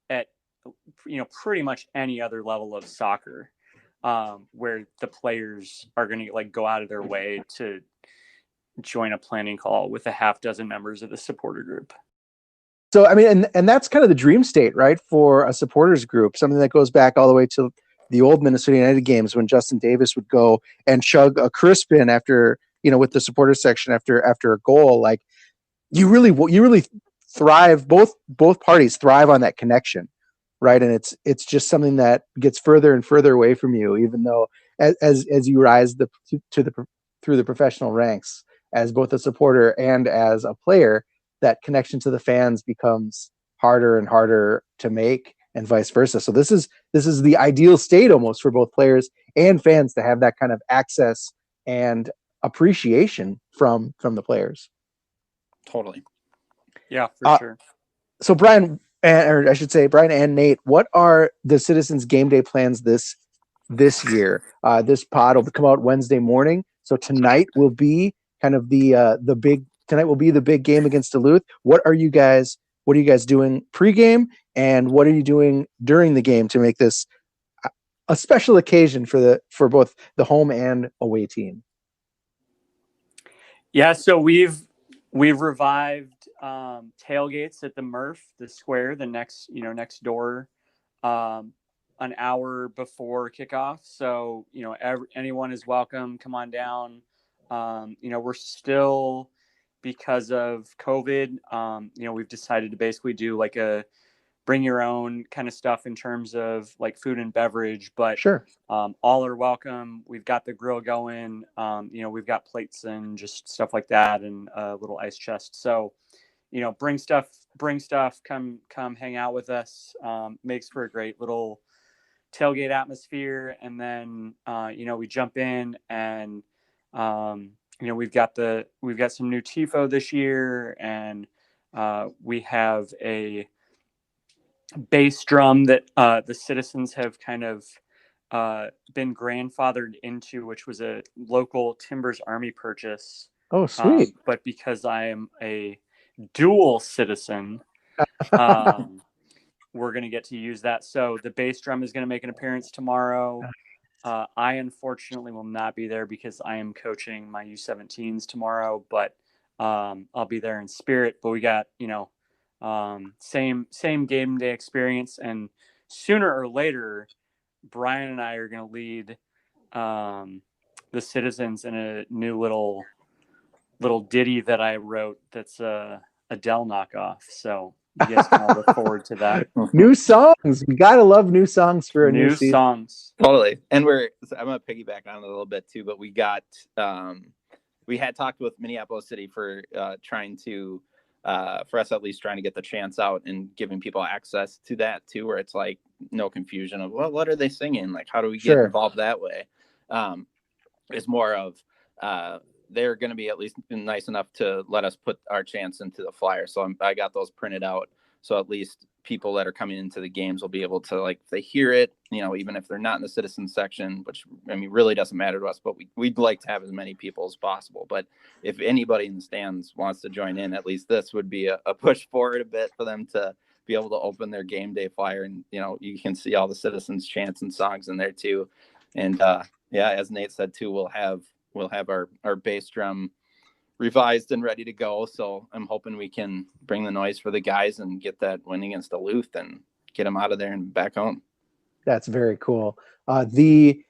at, pretty much any other level of soccer, where the players are going to like go out of their way to join a planning call with a half dozen members of the supporter group. So, I mean, and that's kind of the dream state, right? For a supporters group, something that goes back all the way to the old Minnesota United games when Justin Davis would go and chug a Crispin after, with the supporters section after a goal. Like you really thrive. Both parties thrive on that connection, right? And it's just something that gets further and further away from you, even though as you rise through the professional ranks as both a supporter and as a player, that connection to the fans becomes harder and harder to make, and vice versa. So this is the ideal state almost for both players and fans to have that kind of access and appreciation from the players. Totally. Yeah, for sure. So Brian and Nate, what are the Citizens game day plans this year? This pod will come out Wednesday morning. So tonight will be kind of the big game against Duluth. What are you guys doing pregame, and what are you doing during the game to make this a special occasion for both the home and away team? Yeah, so we've revived tailgates at the Murph, the square, the next door, an hour before kickoff. So anyone is welcome. Come on down. We're still, because of COVID, we've decided to basically do like a bring your own kind of stuff in terms of like food and beverage, but sure. All are welcome. We've got the grill going. We've got plates and just stuff like that, and a little ice chest. So, bring stuff, come hang out with us. Makes for a great little tailgate atmosphere. And then, we jump in and, we've got some new tifo this year, and we have a bass drum that the Citizens have kind of been grandfathered into, which was a local Timbers Army purchase. Oh, sweet. But because I am a dual citizen, we're going to get to use that. So the bass drum is going to make an appearance tomorrow. I unfortunately will not be there because I am coaching my U17s tomorrow, but I'll be there in spirit. But we got, same game day experience, and sooner or later, Brian and I are going to lead the Citizens in a new little ditty that I wrote that's a Adele knockoff. So you guys can all look forward to that. New songs. We gotta love new songs for a new season. Songs. Totally. And I'm gonna piggyback on it a little bit too, but we had talked with Minneapolis City for trying to for us at least trying to get the chants out and giving people access to that too, where it's like no confusion of, well, what are they singing? Like, how do we get involved that way? It's more of they're going to be at least nice enough to let us put our chants into the flyer. So I got those printed out. So at least people that are coming into the games will be able to, like, if they hear it, even if they're not in the citizens section, which really doesn't matter to us, but we'd like to have as many people as possible. But if anybody in the stands wants to join in, at least this would be a push forward a bit for them to be able to open their game day flyer. And, you can see all the citizens chants and songs in there too. And as Nate said too, we'll have our bass drum revised and ready to go. So I'm hoping we can bring the noise for the guys and get that win against Duluth and get them out of there and back home. That's very cool. The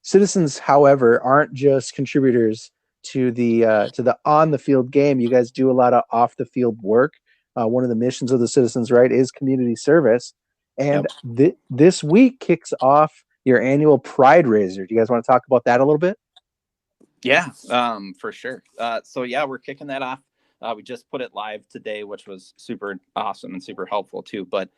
citizens, however, aren't just contributors to the on the field game. You guys do a lot of off the field work. One of the missions of the citizens, right, is community service. And this week kicks off your annual Pride Raiser. Do you guys want to talk about that a little bit? Yeah, for sure. We're kicking that off. We just put it live today, which was super awesome and super helpful too. But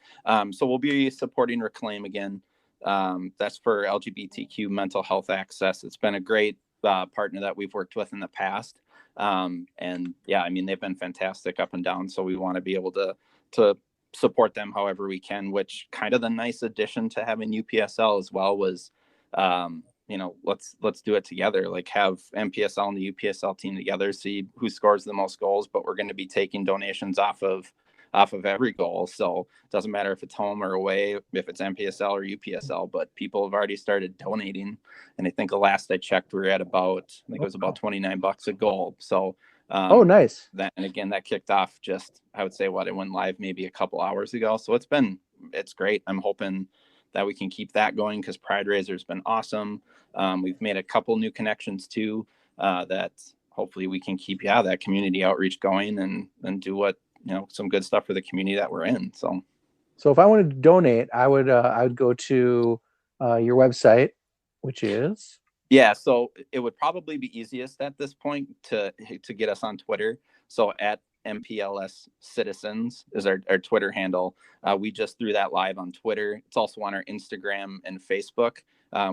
so we'll be supporting Reclaim again. That's for LGBTQ mental health access. It's been a great partner that we've worked with in the past. They've been fantastic up and down. So we want to be able to support them however we can, which kind of the nice addition to having UPSL as well was, let's do it together, like have MPSL and the UPSL team together, see who scores the most goals, but we're going to be taking donations off of every goal. So it doesn't matter if it's home or away, if it's MPSL or UPSL, but people have already started donating. And I think the last I checked, we were at about $29 a goal. So nice. That kicked off I would say it went live maybe a couple hours ago. So it's great. I'm hoping that we can keep that going because Pride Raiser has been awesome. We've made a couple new connections too, that hopefully we can keep that community outreach going and do some good stuff for the community that we're in. So if I wanted to donate, I would go to your website, which is. Yeah, so it would probably be easiest at this point to get us on Twitter. So at MPLS Citizens is our Twitter handle. We just threw that live on Twitter. It's also on our Instagram and Facebook,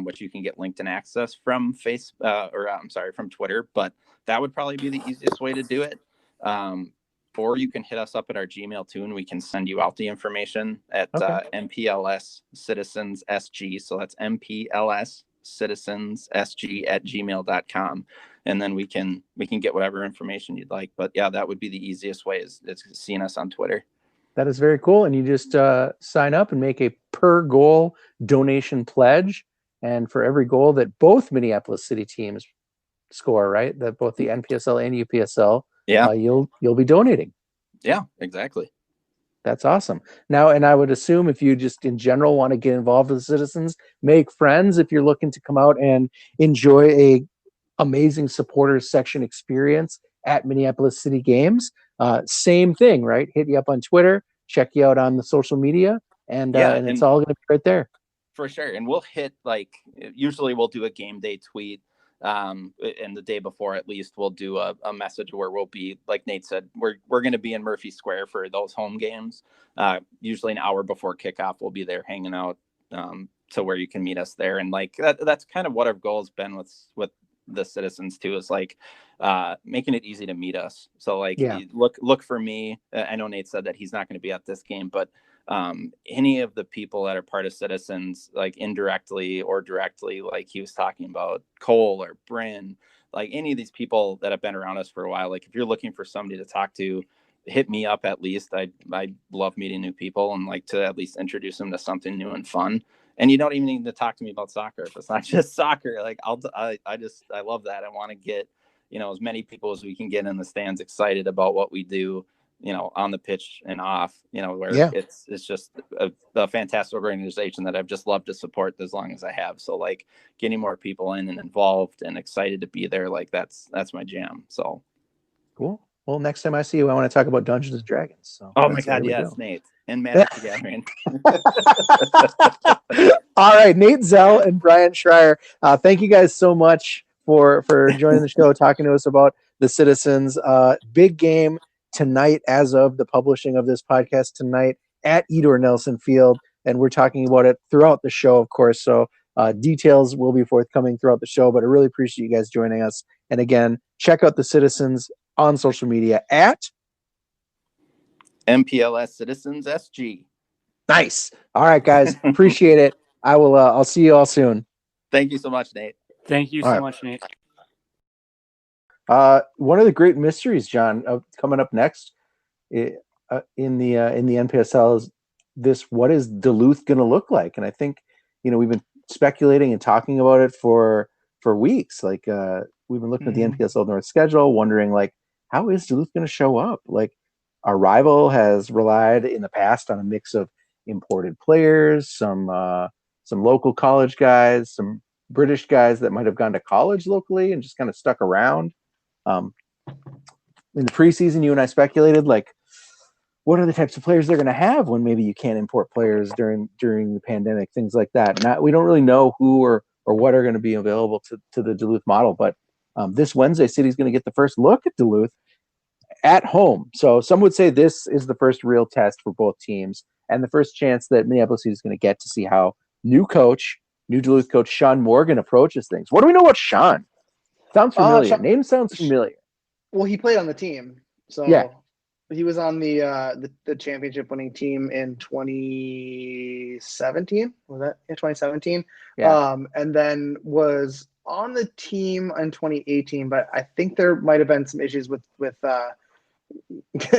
which you can get linked and access from from Twitter. But that would probably be the easiest way to do it. Or you can hit us up at our Gmail too, and we can send you out the information at MPLS Citizens SG. So that's MPLS Citizens SG at gmail.com. And then we can get whatever information you'd like. But yeah, that would be the easiest way is seeing us on Twitter. That is very cool. And you just sign up and make a per goal donation pledge. And for every goal that both Minneapolis City teams score, right, that both the NPSL and UPSL, you'll be donating. Yeah, exactly. That's awesome. Now, and I would assume if you just in general want to get involved with the citizens, make friends, if you're looking to come out and enjoy a amazing supporters section experience at Minneapolis City Games, same thing, right? Hit you up on Twitter, check you out on the social media, and it's all going to be right there. For sure. And we'll hit, usually we'll do a game day tweet. And the day before, at least, we'll do a message where we'll be, like Nate said, we're going to be in Murphy Square for those home games. Usually an hour before kickoff, we'll be there hanging out to where you can meet us there. And that's kind of what our goal has been with the citizens too, is making it easy to meet us. So look for me. I know Nate said that he's not going to be at this game, but any of the people that are part of citizens, indirectly or directly, like he was talking about Cole or Bryn, any of these people that have been around us for a while, if you're looking for somebody to talk to, hit me up. At least I love meeting new people and like to at least introduce them to something new and fun. And you don't even need to talk to me about soccer if it's not just soccer. I love that. I want to get, as many people as we can get in the stands excited about what we do, on the pitch and off, where it's just a fantastic organization that I've just loved to support as long as I have. So getting more people in and involved and excited to be there, that's my jam. So cool. Well, next time I see you, I want to talk about Dungeons and Dragons. So oh my God, yes, Nate. And Magic the Gathering. All right, Nate Zell and Brian Schreier, thank you guys so much for joining the show, talking to us about the citizens. Big game tonight, as of the publishing of this podcast tonight at Edor Nelson Field, and we're talking about it throughout the show, of course. So details will be forthcoming throughout the show, but I really appreciate you guys joining us. And again, check out the citizens on social media at MPLS Citizens SG. Nice. All right, guys. Appreciate it. I will. I'll see you all soon. Thank you so much, Nate. Thank you so much, Nate. One of the great mysteries, John, coming up next in the NPSL is this: what is Duluth going to look like? And I think we've been speculating and talking about it for weeks. Like we've been looking at the NPSL North schedule, wondering like how is Duluth going to show up? Like our rival has relied in the past on a mix of imported players, some local college guys, some British guys that might have gone to college locally and just kind of stuck around. In the preseason, you and I speculated like, what are the types of players they're going to have when maybe you can't import players during the pandemic, things like that. We don't really know who or what are going to be available to the Duluth model, but this Wednesday, City's going to get the first look at Duluth at home. So some would say this is the first real test for both teams and the first chance that Minneapolis City is going to get to see how new Duluth coach Sean Morgan approaches things. What do we know about Sean? Sounds familiar. Name sounds familiar. Well, he played on the team. So yeah. He was on the championship winning team in 2017. Was that in 2017? Yeah. And then was on the team in 2018, but I think there might have been some issues with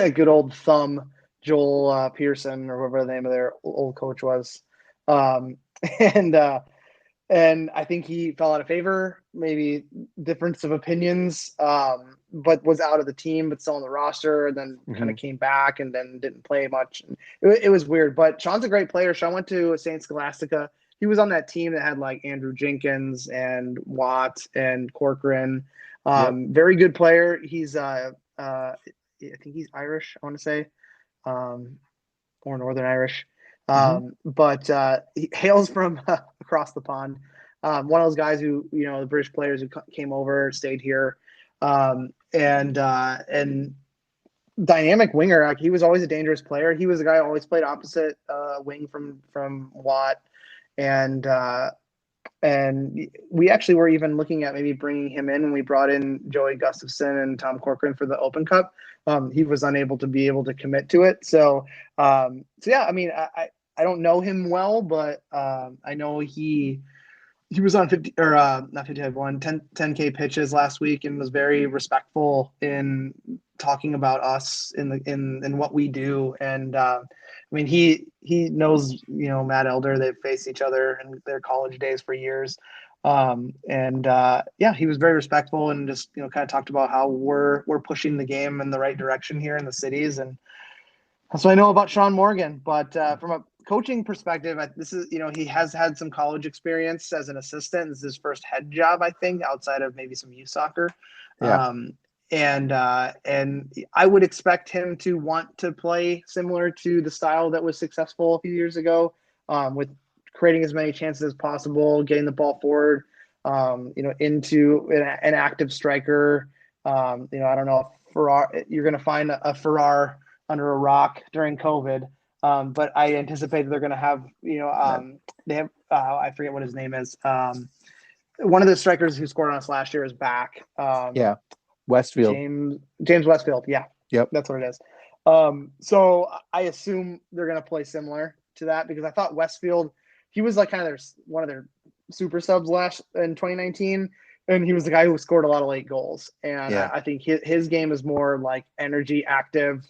good old thumb Joel Pearson or whatever the name of their old coach was. And I think he fell out of favor, maybe difference of opinions, but was out of the team, but still on the roster, and then kind of came back and then didn't play much. It was weird, but Sean's a great player. Sean went to St. Scholastica. He was on that team that had like Andrew Jenkins and Watt and Corcoran. Very good player. He's, I think he's Irish, I want to say, or Northern Irish. But he hails from across the pond. One of those guys who, the British players who came over, stayed here, and dynamic winger. Like, he was always a dangerous player. He was a guy who always played opposite wing from Watt, and we actually were even looking at maybe bringing him in when we brought in Joey Gustafson and Tom Corcoran for the Open Cup. He was unable to commit to it. So yeah, I mean, I don't know him well, but I know he was on 10K pitches last week and was very respectful in talking about us in what we do. And I mean, he knows, Matt Elder. They've faced each other in their college days for years. Yeah, he was very respectful and just, kind of talked about how we're pushing the game in the right direction here in the cities. And that's what I know about Sean Morgan. But from a coaching perspective, this is, he has had some college experience as an assistant. This is his first head job, I think, outside of maybe some youth soccer. Yeah. And I would expect him to want to play similar to the style that was successful a few years ago, with creating as many chances as possible, getting the ball forward, into an active striker. I don't know if you're going to find a Farrar under a rock during COVID. But I anticipate they're going to have, they have, I forget what his name is. One of the strikers who scored on us last year is back. Westfield. James Westfield. Yeah. Yep. That's what it is. So I assume they're going to play similar to that, because I thought Westfield, he was like kind of one of their super subs in 2019. And he was the guy who scored a lot of late goals. And I think his game is more like energy, active,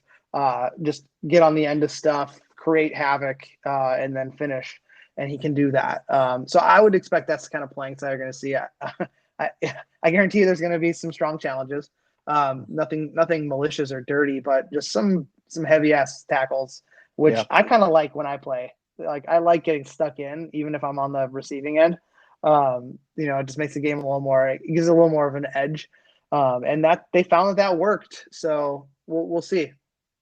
just get on the end of stuff, create havoc, and then finish. And he can do that. So I would expect that's the kind of playing style you're going to see. I guarantee you there's going to be some strong challenges. Nothing malicious or dirty, but just some heavy ass tackles, which I kind of like when I play. Like, I like getting stuck in, even if I'm on the receiving end. It just makes the game it gives it a little more of an edge. And that they found that worked. So we'll see.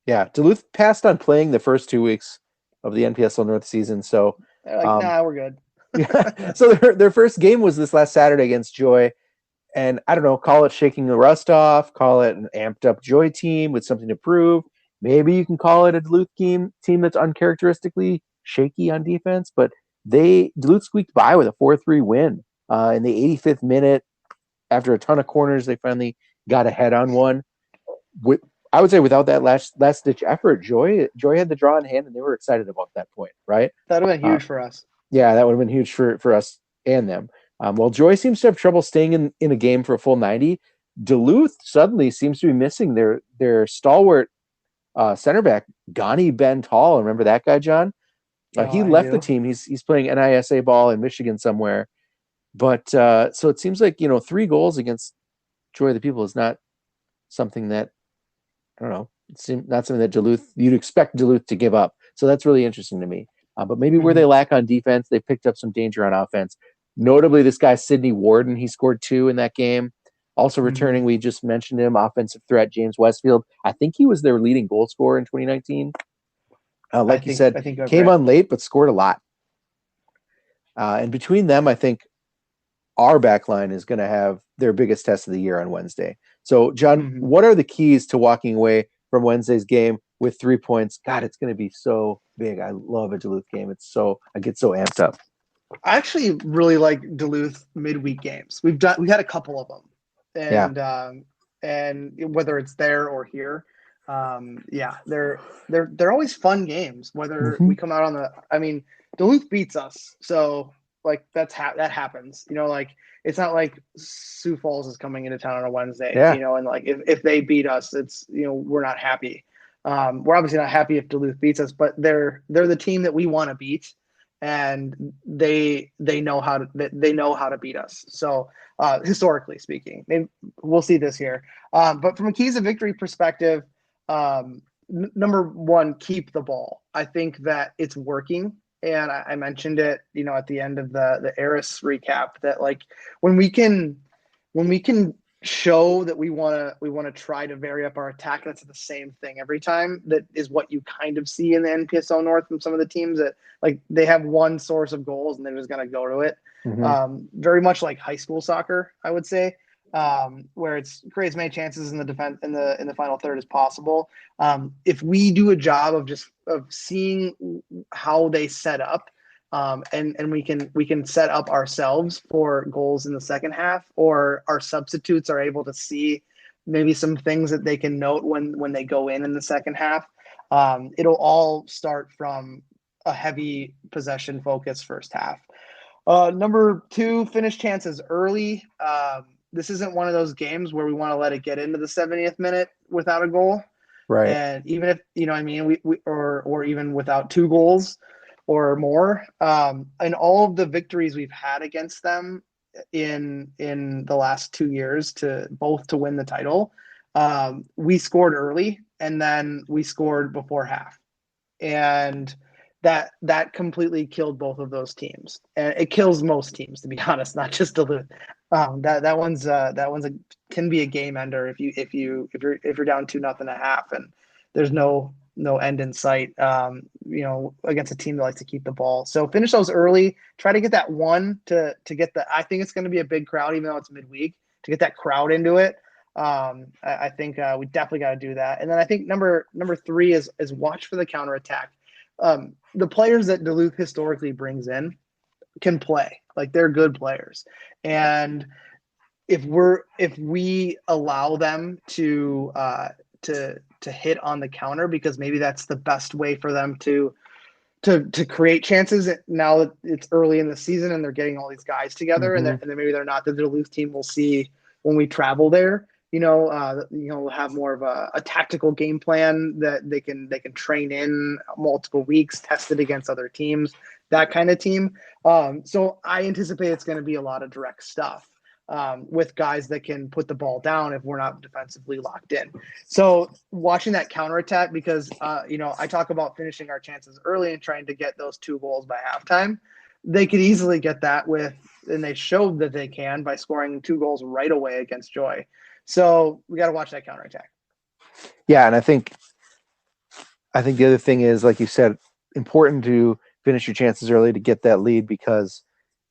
Yeah, Duluth passed on playing the first 2 weeks of the NPSL North season, so nah, we're good. So their first game was this last Saturday against Joy, and I don't know, call it shaking the rust off, call it an amped up Joy team with something to prove. Maybe you can call it a Duluth team that's uncharacteristically shaky on defense, but Duluth squeaked by with a 4-3 win in the 85th minute. After a ton of corners, they finally got ahead on one. I would say without that last ditch effort, Joy had the draw in hand, and they were excited about that point, right? That would have been huge for us. Yeah, that would have been huge for us and them. Well, Joy seems to have trouble staying in a game for a full 90. Duluth suddenly seems to be missing their stalwart center back, Gani Ben Tall. Remember that guy, John? He left the team. He's playing NISA ball in Michigan somewhere. But so it seems like 3 goals against Joy of the People is not something that, I don't know, it's not something that you'd expect Duluth to give up. So that's really interesting to me. But maybe where they lack on defense, they picked up some danger on offense. Notably, this guy, Sidney Warden, he scored 2 in that game. Also returning, we just mentioned him, offensive threat, James Westfield. I think he was their leading goal scorer in 2019. Like you said, came on late, but scored a lot. And between them, I think our back line is going to have their biggest test of the year on Wednesday. So, John, what are the keys to walking away from Wednesday's game with 3 points? God, it's going to be so big. I love a Duluth game. I get so amped up. I actually really like Duluth midweek games. We had a couple of them, and whether it's there or here, they're always fun games. Whether we come out on Duluth beats us, so like that happens. It's not like Sioux Falls is coming into town on a Wednesday, and like if they beat us, it's we're not happy. We're obviously not happy if Duluth beats us, but they're the team that we want to beat, and they know how to beat us. So historically speaking, maybe we'll see this year. But from a keys of victory perspective, number one, keep the ball. I think that it's working. And I mentioned it, at the end of the Eris recap, that like when we can show that we want to try to vary up our attack, that's the same thing every time. That is what you kind of see in the NPSL North from some of the teams, that like they have one source of goals and they're just going to go to it. Very much like high school soccer, I would say, where it's create as many chances in the defense in the final third as possible. If we do a job of seeing how they set up, and we can set up ourselves for goals in the second half, or our substitutes are able to see maybe some things that they can note when they go in the second half. It'll all start from a heavy possession focus first half. Number 2, finish chances early. This isn't one of those games where we want to let it get into the 70th minute without a goal. Right. And even if, or even without 2 goals or more, and all of the victories we've had against them in the last 2 years to win the title, we scored early and then we scored before half. And that completely killed both of those teams, and it kills most teams, to be honest, not just Duluth. That one's can be a game ender if you're down 2-0 at half and there's no end in sight. Against a team that likes to keep the ball. So finish those early. Try to get that one to get the. I think it's going to be a big crowd, even though it's midweek, to get that crowd into it. I think we definitely got to do that. And then I think number 3 is watch for the counterattack. The players that Duluth historically brings in can play. Like, they're good players. And if we allow them to hit on the counter, because maybe that's the best way for them to create chances now that it's early in the season and they're getting all these guys together, and then maybe they're not the Duluth team we'll see when we travel there. We'll have more of a tactical game plan that they can train in multiple weeks, test it against other teams, that kind of team. So I anticipate it's going to be a lot of direct stuff with guys that can put the ball down if we're not defensively locked in. So watching that counterattack, because I talk about finishing our chances early and trying to get those 2 goals by halftime. They could easily get that and they showed that they can by scoring 2 goals right away against Joy. So we got to watch that counterattack. Yeah, and I think the other thing is, like you said, important to finish your chances early to get that lead, because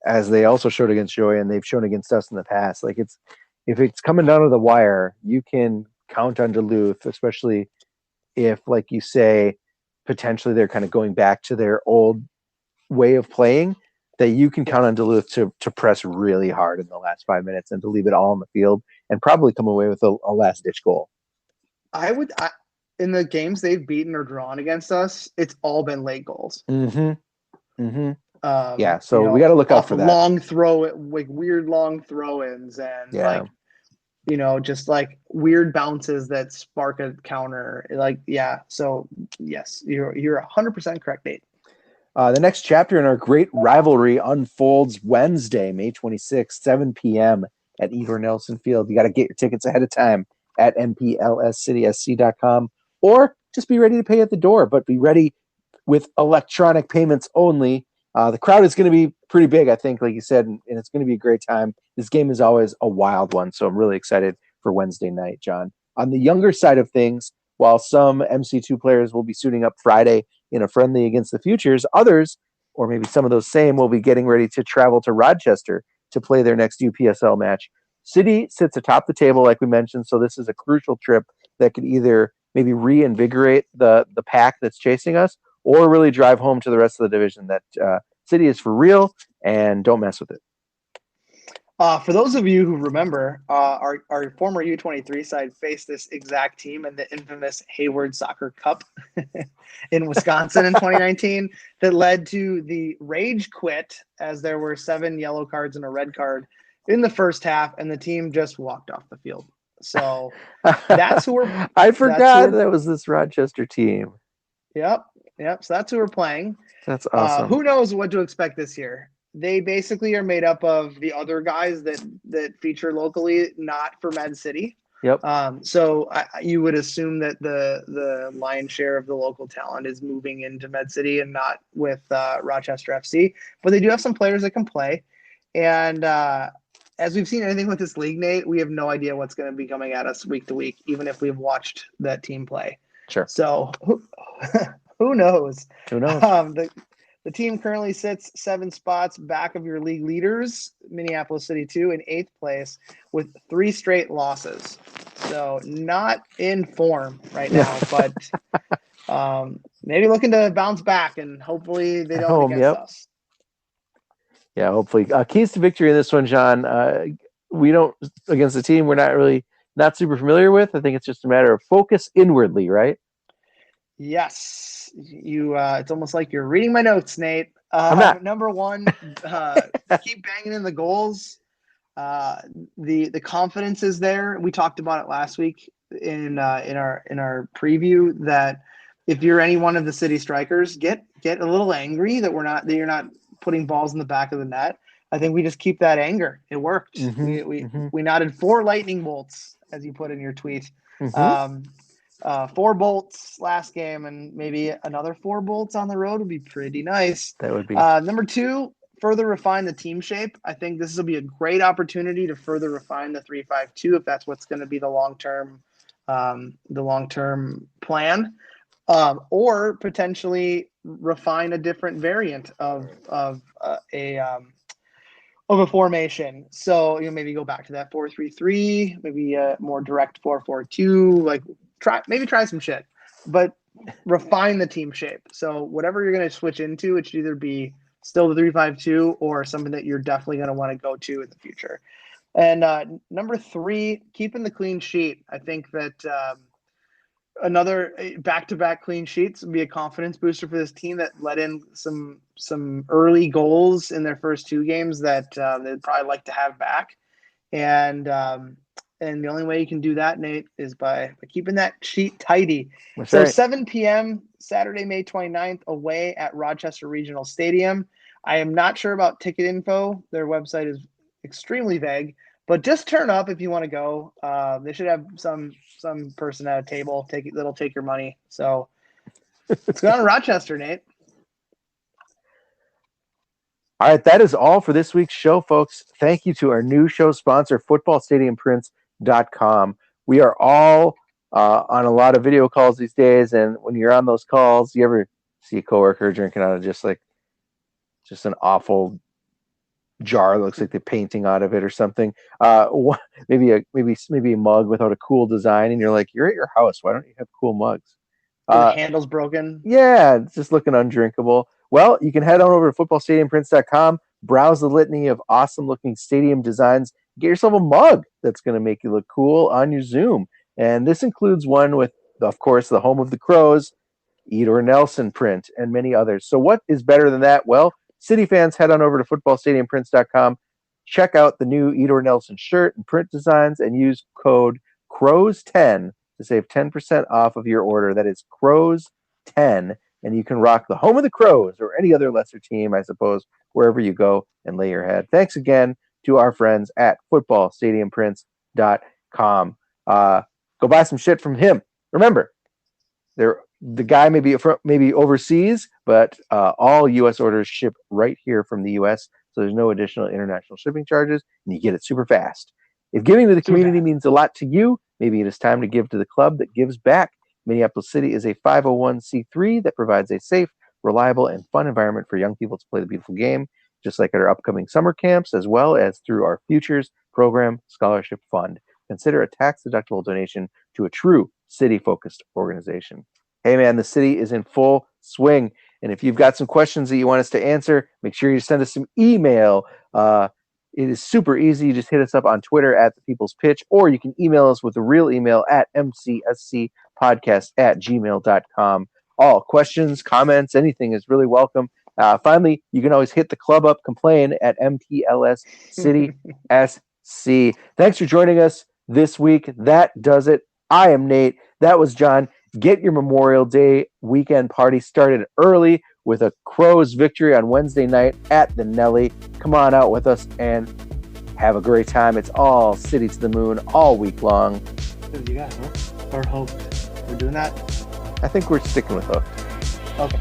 as they also showed against Joy and they've shown against us in the past, like if it's coming down to the wire, you can count on Duluth, especially if, like you say, potentially they're kind of going back to their old way of playing, that you can count on Duluth to press really hard in the last 5 minutes and to leave it all on the field and probably come away with a last-ditch goal. In the games they've beaten or drawn against us, it's all been late goals. Mm-hmm. Mm-hmm. Yeah, so we got to look out for that. Weird long throw-ins and just like weird bounces that spark a counter. So yes, you're 100% correct, Nate. The next chapter in our great rivalry unfolds Wednesday, May 26th, 7 p.m. at Igor Nelson Field. You got to get your tickets ahead of time at mplscitysc.com, or just be ready to pay at the door, but be ready with electronic payments only. The crowd is going to be pretty big, I think, like you said, and it's going to be a great time. This game is always a wild one, so I'm really excited for Wednesday night, John. On the younger side of things, while some MC2 players will be suiting up Friday in a friendly against the Futures, others, or maybe some of those same, will be getting ready to travel to Rochester to play their next UPSL match. City sits atop the table, like we mentioned, so this is a crucial trip that could either maybe reinvigorate the pack that's chasing us, or really drive home to the rest of the division that City is for real, and don't mess with it. For those of you who remember, our former U23 side faced this exact team in the infamous Hayward Soccer Cup in Wisconsin in 2019 that led to the rage quit, as there were 7 yellow cards and a red card in the first half, and the team just walked off the field. So that's who we're... I forgot that was this Rochester team. Yep. So that's who we're playing. That's awesome. Who knows what to expect this year? They basically are made up of the other guys that feature locally, not for Med City. Yep. So you would assume that the lion's share of the local talent is moving into Med City and not with Rochester FC. But they do have some players that can play. And as we've seen anything with this league, Nate, we have no idea what's going to be coming at us week to week, even if we've watched that team play. Sure. So who knows? Who knows? The team currently sits 7 spots back of your league leaders, Minneapolis City 2, in 8th place with 3 straight losses. So not in form right now, but maybe looking to bounce back, and hopefully they don't against us. Yeah, hopefully. Keys to victory in this one, John. We don't, against a team we're not super familiar with. I think it's just a matter of focus inwardly, right? Yes. It's almost like you're reading my notes, Nate. I'm not. Number 1, keep banging in the goals. The confidence is there. We talked about it last week in our preview that if you're any one of the City strikers, get a little angry that you're not putting balls in the back of the net. I think we just keep that anger. It worked. Mm-hmm. We knotted 4 lightning bolts, as you put in your tweet. Mm-hmm. 4 bolts last game, and maybe another 4 bolts on the road would be pretty nice. That would be. Number 2, further refine the team shape. I think this will be a great opportunity to further refine the 3-5-2 if that's what's going to be the long-term plan, or potentially refine a different variant of a formation. So maybe go back to that 4-3-3, maybe a more direct 4-4-2. Like try some shit, but refine the team shape. So whatever you're going to switch into, it should either be still the 3-5-2 or something that you're definitely going to want to go to in the future. And number 3, keeping the clean sheet. I think that another back-to-back clean sheets would be a confidence booster for this team that let in some early goals in their first 2 games that they'd probably like to have back. And the only way you can do that, Nate, is by keeping that sheet tidy. That's so right. 7 p.m. Saturday, May 29th, away at Rochester Regional Stadium. I am not sure about ticket info. Their website is extremely vague, but just turn up if you want to go. They should have some person at a table that'll take your money. So let's go on to Rochester, Nate. All right, that is all for this week's show, folks. Thank you to our new show sponsor, footballstadiumprints.com. We are all on a lot of video calls these days, and when you're on those calls, you ever see a coworker drinking out of just an awful jar that looks like they're painting out of it or something? Maybe a mug without a cool design, and you're like, you're at your house. Why don't you have cool mugs? The handle's broken. Yeah, it's just looking undrinkable. Well, you can head on over to footballstadiumprints.com, browse the litany of awesome-looking stadium designs, get yourself a mug that's going to make you look cool on your Zoom. And this includes one with, of course, the home of the Crows, Edor Nelson print, and many others. So what is better than that? Well, City fans, head on over to footballstadiumprints.com, check out the new Edor Nelson shirt and print designs, and use code CROWS10 to save 10% off of your order. That is CROWS10, and you can rock the home of the Crows or any other lesser team, I suppose, wherever you go and lay your head. Thanks again to our friends at footballstadiumprints.com. Go buy some shit from him. Remember, the guy may be overseas, but all U.S. orders ship right here from the U.S., so there's no additional international shipping charges, and you get it super fast. If giving to the community means a lot to you, maybe it is time to give to the club that gives back. Minneapolis City is a 501c3 that provides a safe, reliable, and fun environment for young people to play the beautiful game, just like at our upcoming summer camps, as well as through our Futures Program Scholarship Fund. Consider a tax-deductible donation to a true city-focused organization. Hey, man, the city is in full swing. And if you've got some questions that you want us to answer, make sure you send us some email. It is super easy. You just hit us up on Twitter at The People's Pitch, or you can email us with the real email at mcscpodcast@gmail.com. All questions, comments, anything is really welcome. Finally, you can always hit the club up, complain at MPLS City SC. Thanks for joining us this week. That does it. I am Nate. That was John. Get your Memorial Day weekend party started early with a Crows victory on Wednesday night at the Nelly. Come on out with us and have a great time. It's all City to the Moon all week long. You got Hooked or Hoped? We're doing that? I think we're sticking with Hooked. Okay.